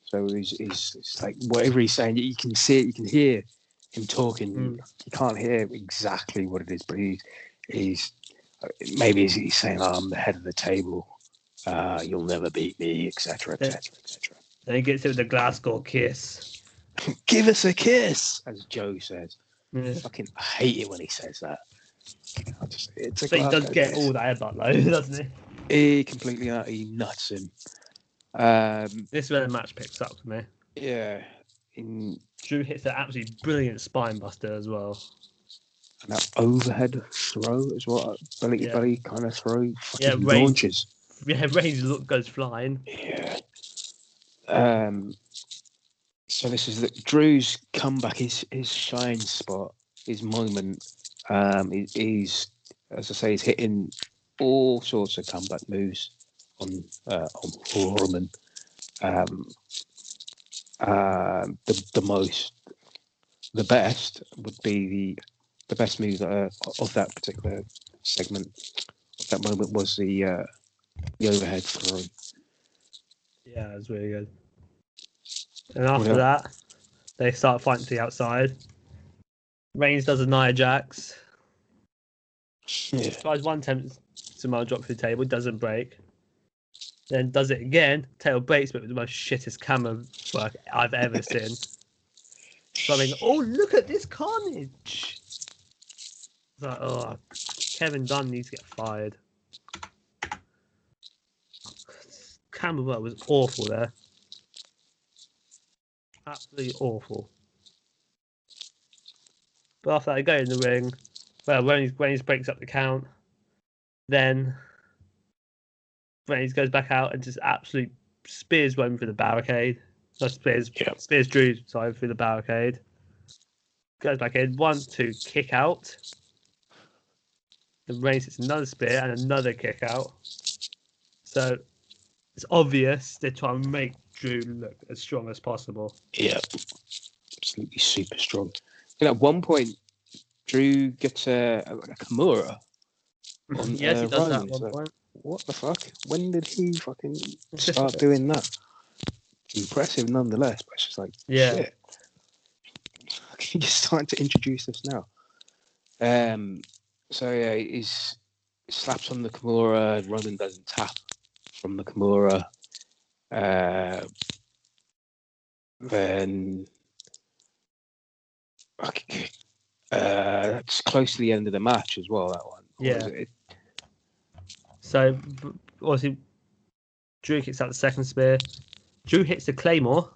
So he's like, whatever he's saying, you can see it, you can hear him talking. You can't hear exactly what it is, but he's saying, oh, I'm the head of the table. You'll never beat me, etc., etc., etc. Then he gets it with the Glasgow kiss. Give us a kiss, as Joe says. Yeah. Fucking hate it when he says that. But he does get all that headbutt though, doesn't he? He completely he nuts him. This is where the match picks up for me. Yeah. Drew hits an absolutely brilliant spine buster as well. And that overhead throw as well, belly kind of throw. Fucking launches. Reigns goes flying. Yeah. So this is Drew's comeback, his shine spot, his moment. He's, as I say, he's hitting all sorts of comeback moves on Roman. The best would be the best move of that particular segment, of that moment, was the overhead throw. Yeah, it was really good. And after that, they start fighting to the outside. Reigns does a Nia Jax. Tries one attempt to drop through the table, doesn't break. Then does it again, tail breaks, but with the most shittest camera work I've ever seen. So I mean, oh, look at this carnage! It's like, oh, Kevin Dunn needs to get fired. Camera work was awful there. Absolutely awful. But after that, they go in the ring. Well, Reigns breaks up the count. Then Reigns goes back out and just absolutely Spears went through the barricade. No, Spears Drew, sorry, through the barricade. Goes back in. 1, 2, kick out. Then Reigns hits another spear and another kick out. So it's obvious they're trying to make Drew look as strong as possible. Yeah, absolutely super strong. And at one point, Drew gets a Kimura on Yes, he does Roman. that at one point. What the fuck? When did he fucking start doing that? Impressive nonetheless, but it's just like, shit. You're starting to introduce this now. So yeah, he slaps on the Kimura. Roman doesn't tap from the Kimura. Then that's close to the end of the match as well. That one. Yeah. So obviously, Drew kicks out the second spear. Drew hits the Claymore,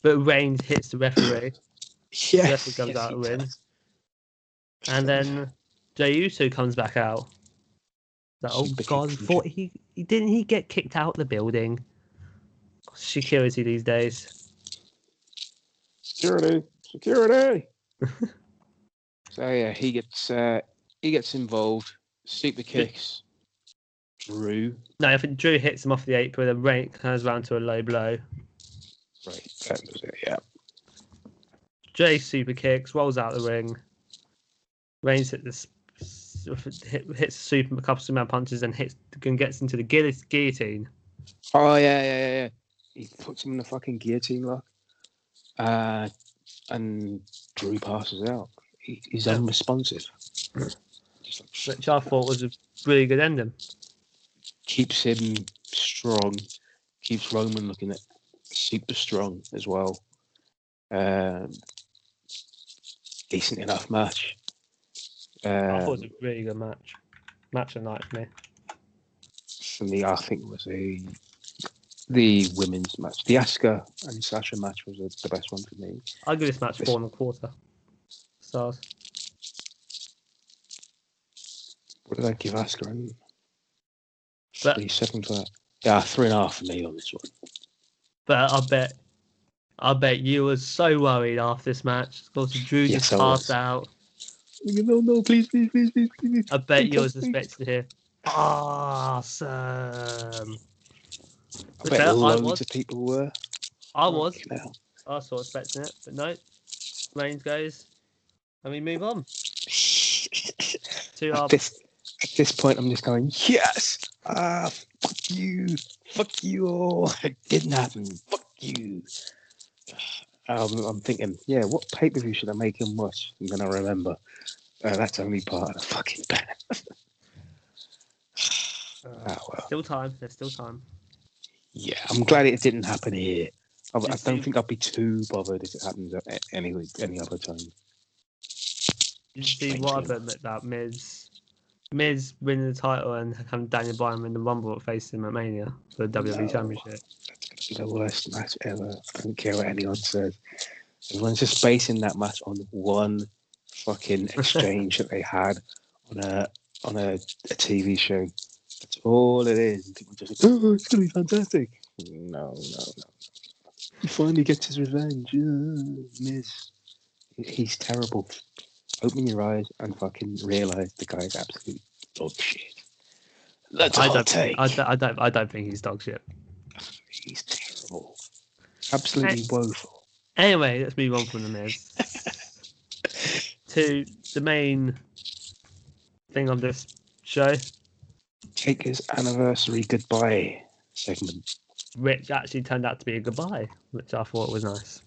but Reigns hits the referee. The referee comes out and wins. And then Jey Uso comes back out. Like, oh God! Thought he didn't he get kicked out of the building? Security these days. Security. So yeah, he gets involved. Super kicks Drew. No, I think Drew hits him off the apron, and Reigns turns around to a low blow. Right, that was it. Yeah. Jey super kicks, rolls out the ring. Reigns hits super, a couple of Superman punches, and gets into the guillotine. Oh yeah. He puts him in the fucking guillotine lock. And Drew passes out. He's unresponsive. Which I thought was a really good ending. Keeps him strong. Keeps Roman looking at super strong as well. Decent enough match. I thought it was a really good match. Match of the night for me. For me, I think it was the women's match. The Asuka and Sasha match was the best one for me. I'll give this match 4.25 stars. What did I give Asuka? 3.7 for that. Yeah, 3.5 for me on this one. But I bet you were so worried after this match. Because Drew just passed out. No, please. I bet you was expecting to hear awesome. I bet loads of people were. I was. I was sort of expecting it, but no. Reigns goes, and we move on. At this point, I'm just going, yes! Fuck you all. It didn't happen. Fuck you. I'm thinking, yeah, what pay-per-view should I make him watch? And then I remember, that's only part of the fucking band. Well. Still time. There's still time. Yeah, I'm glad it didn't happen here. I don't think I'd be too bothered if it happens at any other time. Did you see what I put about Miz winning the title and having Daniel Bryan win the Rumble facing him at Mania for the WWE Championship? That's going to be the worst match ever. I don't care what anyone says. Everyone's just basing that match on one fucking exchange that they had on a TV show. That's all it is. And people just like, oh, it's going to be fantastic. No. He finally gets his revenge. Miz. He's terrible. Open your eyes and fucking realise the guy's absolute dog shit. That's all I take. I don't think he's dog shit. He's terrible. Absolutely woeful. Anyway, let's move on from the Miz to the main thing of this show. Taker's anniversary goodbye segment. Which actually turned out to be a goodbye, which I thought was nice.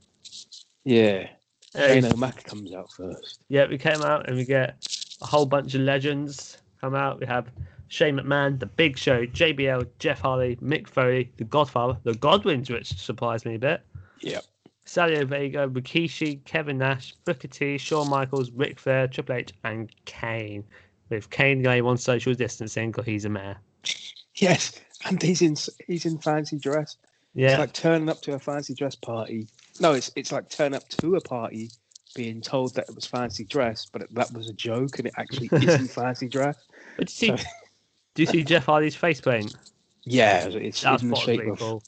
Yeah. Shane O'Mac comes out first. Yeah, we came out and we get a whole bunch of legends come out. We have Shane McMahon, The Big Show, JBL, Jeff Hardy, Mick Foley, The Godfather, The Godwins, which surprised me a bit. Yep. Savio Vega, Rikishi, Kevin Nash, Booker T, Shawn Michaels, Ric Flair, Triple H, and Kane. With Kane going on social distancing because he's a mayor. Yes, and he's in fancy dress. Yeah. It's like turning up to a fancy dress party. No, it's like turning up to a party being told that it was fancy dress, but that was a joke and it actually isn't fancy dress. But do you see Jeff Hardy's face paint? Yeah, it's That's in the what was shape really of cool.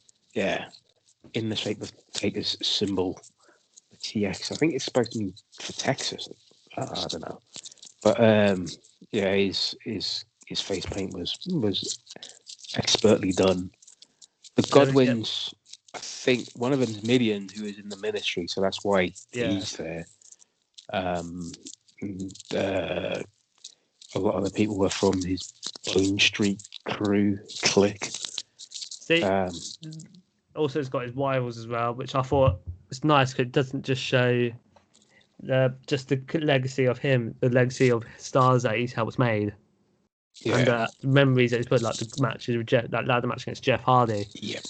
in the shape of Taker's symbol, the TX. I think it's supposed to be for Texas. I don't know, but yeah, his face paint was expertly done. The Then we get, Godwins, I think one of them's Midian, who is in the ministry, so that's why yeah. he's there. And, a lot of the people were from his Bone Street crew clique. See, also it's got his rivals as well, which I thought was nice because it doesn't just show just the legacy of him, the legacy of stars that he's helped made, and the memories that he's put, like the matches with that ladder match against Jeff Hardy, Yep.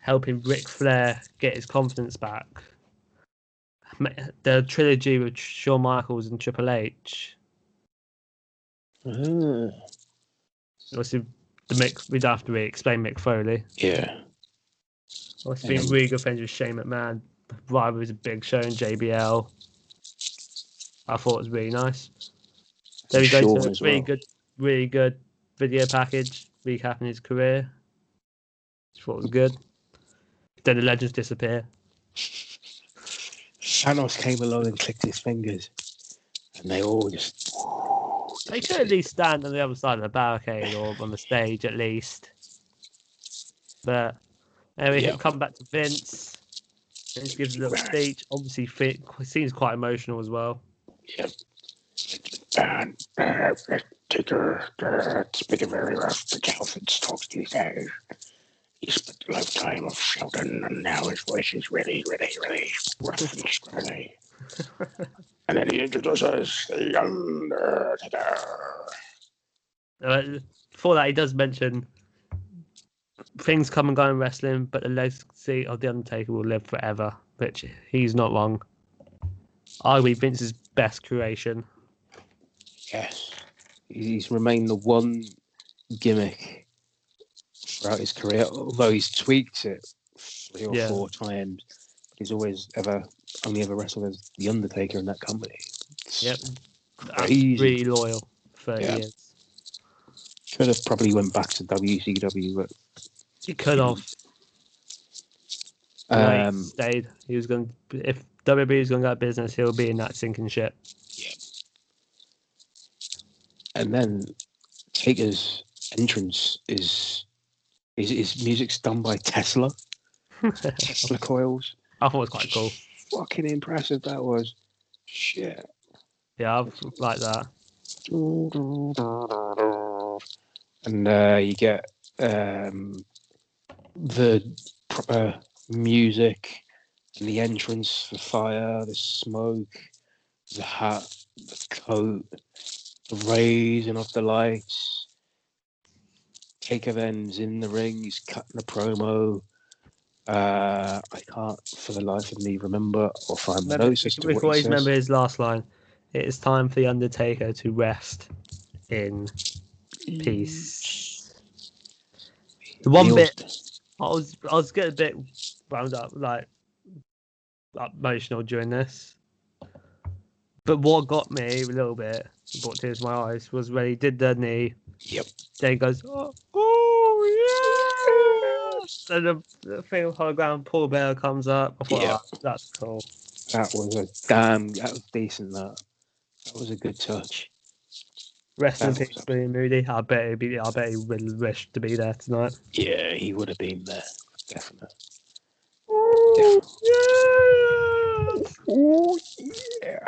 helping Ric Flair get his confidence back. The trilogy with Shawn Michaels and Triple H. Obviously, we don't have to really explain Mick Foley. Yeah. Obviously, been really good friends with Shane McMahon. Rival was a Big Show and JBL. I thought it was really nice. Then we go to a really good video package recapping his career. I thought it was good. Then the legends disappear. Thanos came along and clicked his fingers, and they all just. They could at least stand on the other side of the barricade or on the stage at least. But we come back to Vince. Vince gives a little speech. Obviously, seems quite emotional as well. Yep. Taker, it's been a very rough for Calvin's talks these days. He spent a lifetime of shouting, and now his voice is really, really, really rough and scratchy. And then he introduces the Undertaker. Before that, he does mention things come and go in wrestling, but the legacy of the Undertaker will live forever, which he's not wrong. Arguably Vince's best creation. Yes. He's remained the one gimmick throughout his career, although he's tweaked it 3 or 4 times. He's only ever wrestled as the Undertaker in that company. Yep, really loyal. 30 years. Could have probably went back to WCW, but he could have. He stayed. He was going. If WWE was going to go out of business, he'll be in that sinking ship. Yeah. And then Taker's entrance is music's done by Tesla. Tesla coils. I thought it was quite cool. Fucking impressive that was. Shit. Yeah, I like that. And you get the proper music and the entrance, the fire, the smoke, the hat, the coat, the raising of the lights. Taker then's in the ring, he's cutting a promo. I can't for the life of me remember or find the notes as to what he says. Remember his last line. It is time for the Undertaker to rest in peace. The one bit I was getting a bit wound up, like emotional during this. But what got me a little bit, brought tears to my eyes, was when he did the knee. Yep. Then he goes, oh yes! And the thing of hologram Paul Bear comes up. I thought, that's cool. That was decent. That was a good touch. Rest in peace, Billy Moody. I bet he would wish to be there tonight. Yeah, he would have been there, definitely. Oh yeah! Oh yeah!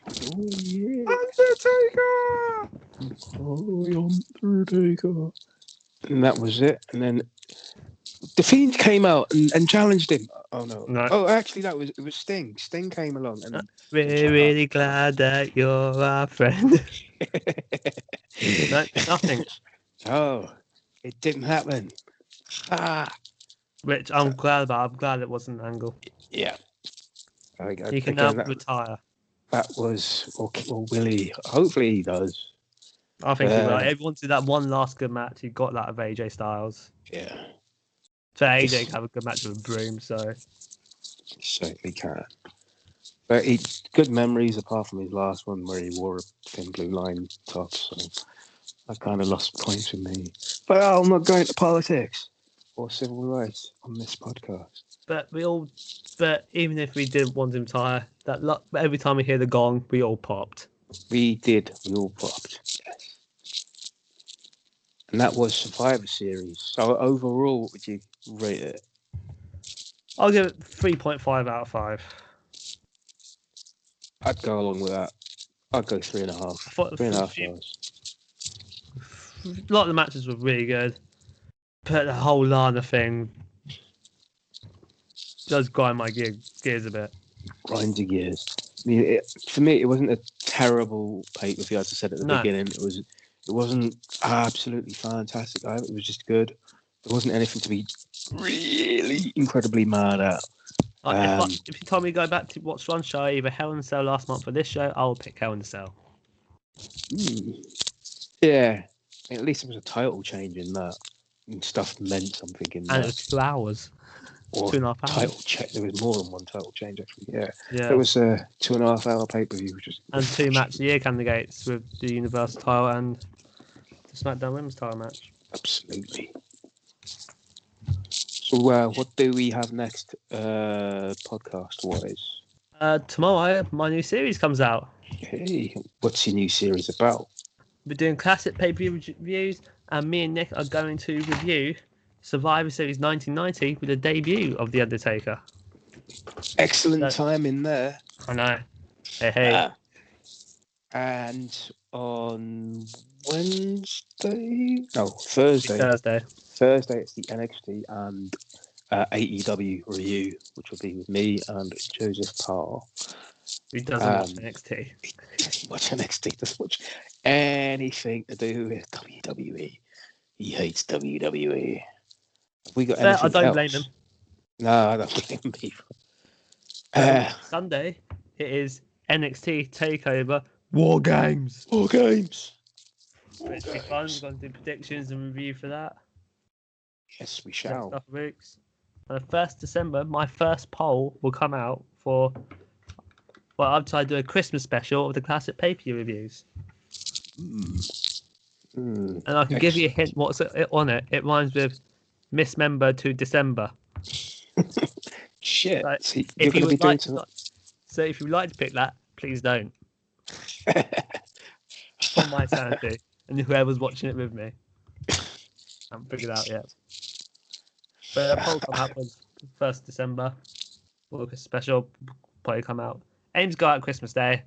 Oh yeah! Undertaker! Oh, Undertaker! And that was it. And then the Fiend came out and challenged him. Oh no! Oh, actually, it was Sting. Sting came along and we're really glad that you're our friend. No, nothing. Oh, it didn't happen. Which I'm glad about. I'm glad it wasn't an angle. Yeah. He can now retire. That was, or will he? Hopefully he does. I think he will. Everyone did that one last good match. He got that of AJ Styles. Yeah. So AJ can have a good match with a broom, so. He certainly can. But good memories apart from his last one where he wore a thin blue line top. So That kind of lost points with me. But I'm not going to politics or civil rights on this podcast. But even if we didn't want him to retire, every time we hear the gong, we all popped. We did. We all popped. Yes. And that was Survivor Series. So overall, what would you rate it? I'll give it 3.5 out of 5. I'd go along with that. I'd go 3.5. 3.5 stars. A lot of the matches were really good, but the whole Lana thing does grind my gears a bit. Grinds your gears. I mean, for me, it wasn't a terrible pay-per-view, as I said at the beginning. It wasn't absolutely fantastic. It was just good. There wasn't anything to be really incredibly mad at. If you told me to go back to watch one show, either Hell in a Cell last month or this show, I'll pick Hell in a Cell. Yeah. At least there was a title change in that. And stuff meant something in that. And it was 2 hours. Or 2.5 hours. Title check. There was more than one title change, actually. Yeah. Yeah. It was a 2.5 hour pay-per-view. And 2 match of the year candidates with the Universal title and the SmackDown Women's title match. Absolutely. So, what do we have next, podcast-wise? Tomorrow, my new series comes out. Hey, what's your new series about? We're doing classic pay-per-view reviews, and me and Nick are going to review Survivor Series 1990 with the debut of The Undertaker. Excellent time in there. I know. Hey. And on Thursday, it's the NXT and AEW review, which will be with me and Joseph Parr. Who doesn't watch NXT? He doesn't watch NXT, doesn't watch anything to do with WWE. He hates WWE. Have we got anything I don't else? blame him. No, I don't blame him either. Sunday, it is NXT TakeOver War Games. War Games. It's be fun. We're going to do predictions and review for that. Yes, we shall. On the 1st December, my first poll will come out for. Well, I've tried to do a Christmas special of the classic pay-per-view reviews. And I can give you a hint what's on it. It rhymes with Mismember to December. Shit. So See, if you would like to pick that, please don't. For my sanity. And whoever's watching it with me. I haven't figured it out yet. But the poll come out on 1st December. Well, a special probably come out. Aim to go out Christmas Day.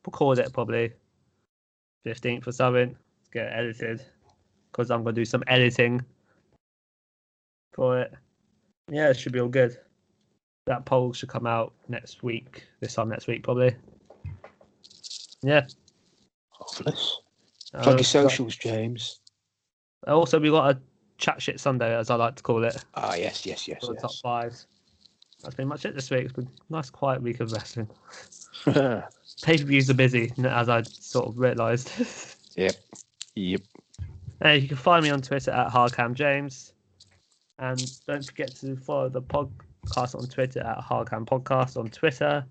Record it probably 15th or something. Let's get it edited. Because I'm going to do some editing for it. Yeah, it should be all good. That poll should come out next week. This time next week, probably. Yeah. Marvellous. Plug your socials, James. Also, we got a chat shit Sunday, as I like to call it. Ah, yes. For the top 5. That's pretty much it this week. It's been a nice, quiet week of wrestling. Pay-per-views are busy, as I sort of realised. Yep. You can find me on Twitter at HardCamJames. And don't forget to follow the podcast on Twitter at HardCamPodcast on Twitter.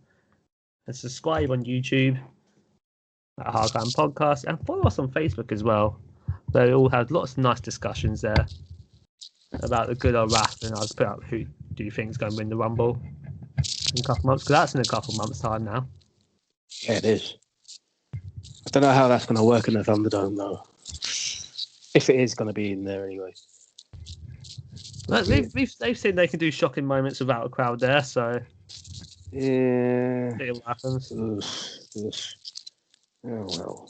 And subscribe on YouTube at HardCam Podcast. And follow us on Facebook as well. They all have lots of nice discussions there about the good old wrestling. I'll just put out who do you think is going to win the Rumble in a couple of months, because that's in a couple of months' time now. Yeah, it is. I don't know how that's going to work in the Thunderdome, though. If it is going to be in there anyway. Look, they've seen they can do shocking moments without a crowd there, so yeah, see what happens. Oh well.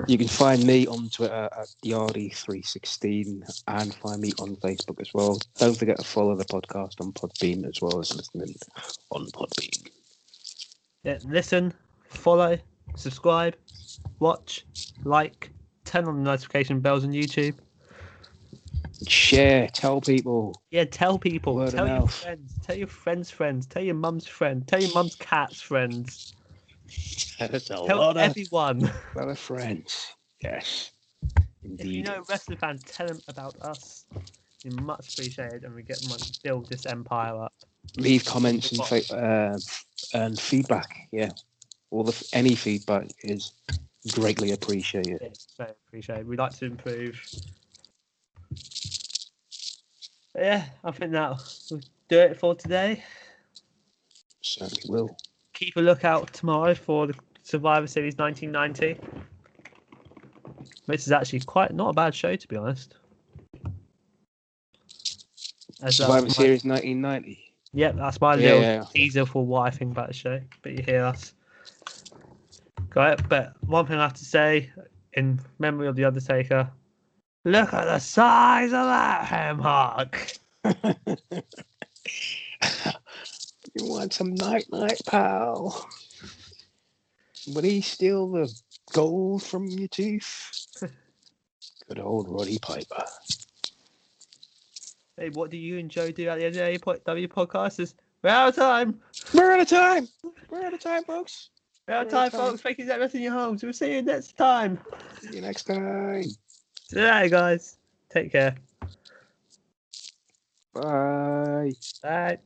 You can find me on Twitter at Yardy316 and find me on Facebook as well. Don't forget to follow the podcast on Podbean as well as listening on Podbean. Yeah, listen, follow, subscribe, watch, like, turn on the notification bells on YouTube. Share, tell people. Yeah, tell people. Word tell of your mouth. friends. Tell your friends' friends. Tell your mum's friend. Tell your mum's cat's friends. That's a Tell lot everyone. of friends. Yes. Indeed. If you know a wrestling fan, tell them about us. You're much appreciated, and we get to build this empire up. Leave comments and feedback. Yeah, any feedback is Greatly appreciate it. It's very appreciated. We'd like to improve. But yeah, I think that will do it for today. Certainly will. Keep a lookout tomorrow for the Survivor Series 1990. This is actually quite not a bad show, to be honest. Survivor Series 1990. Yep, that's my little teaser for what I think about the show. But you hear us. Got it. But one thing I have to say, in memory of The Undertaker, look at the size of that ham hock. You want some night, pal? Would he steal the gold from your tooth? Good old Roddy Piper. Hey, what do you and Joe do at the end of the W podcast? We're out of time. We're out of time. Folks. We're out of time, folks. Thank you for everything in your homes. We'll see you next time. See you next time. See you later, guys. Take care. Bye. Bye.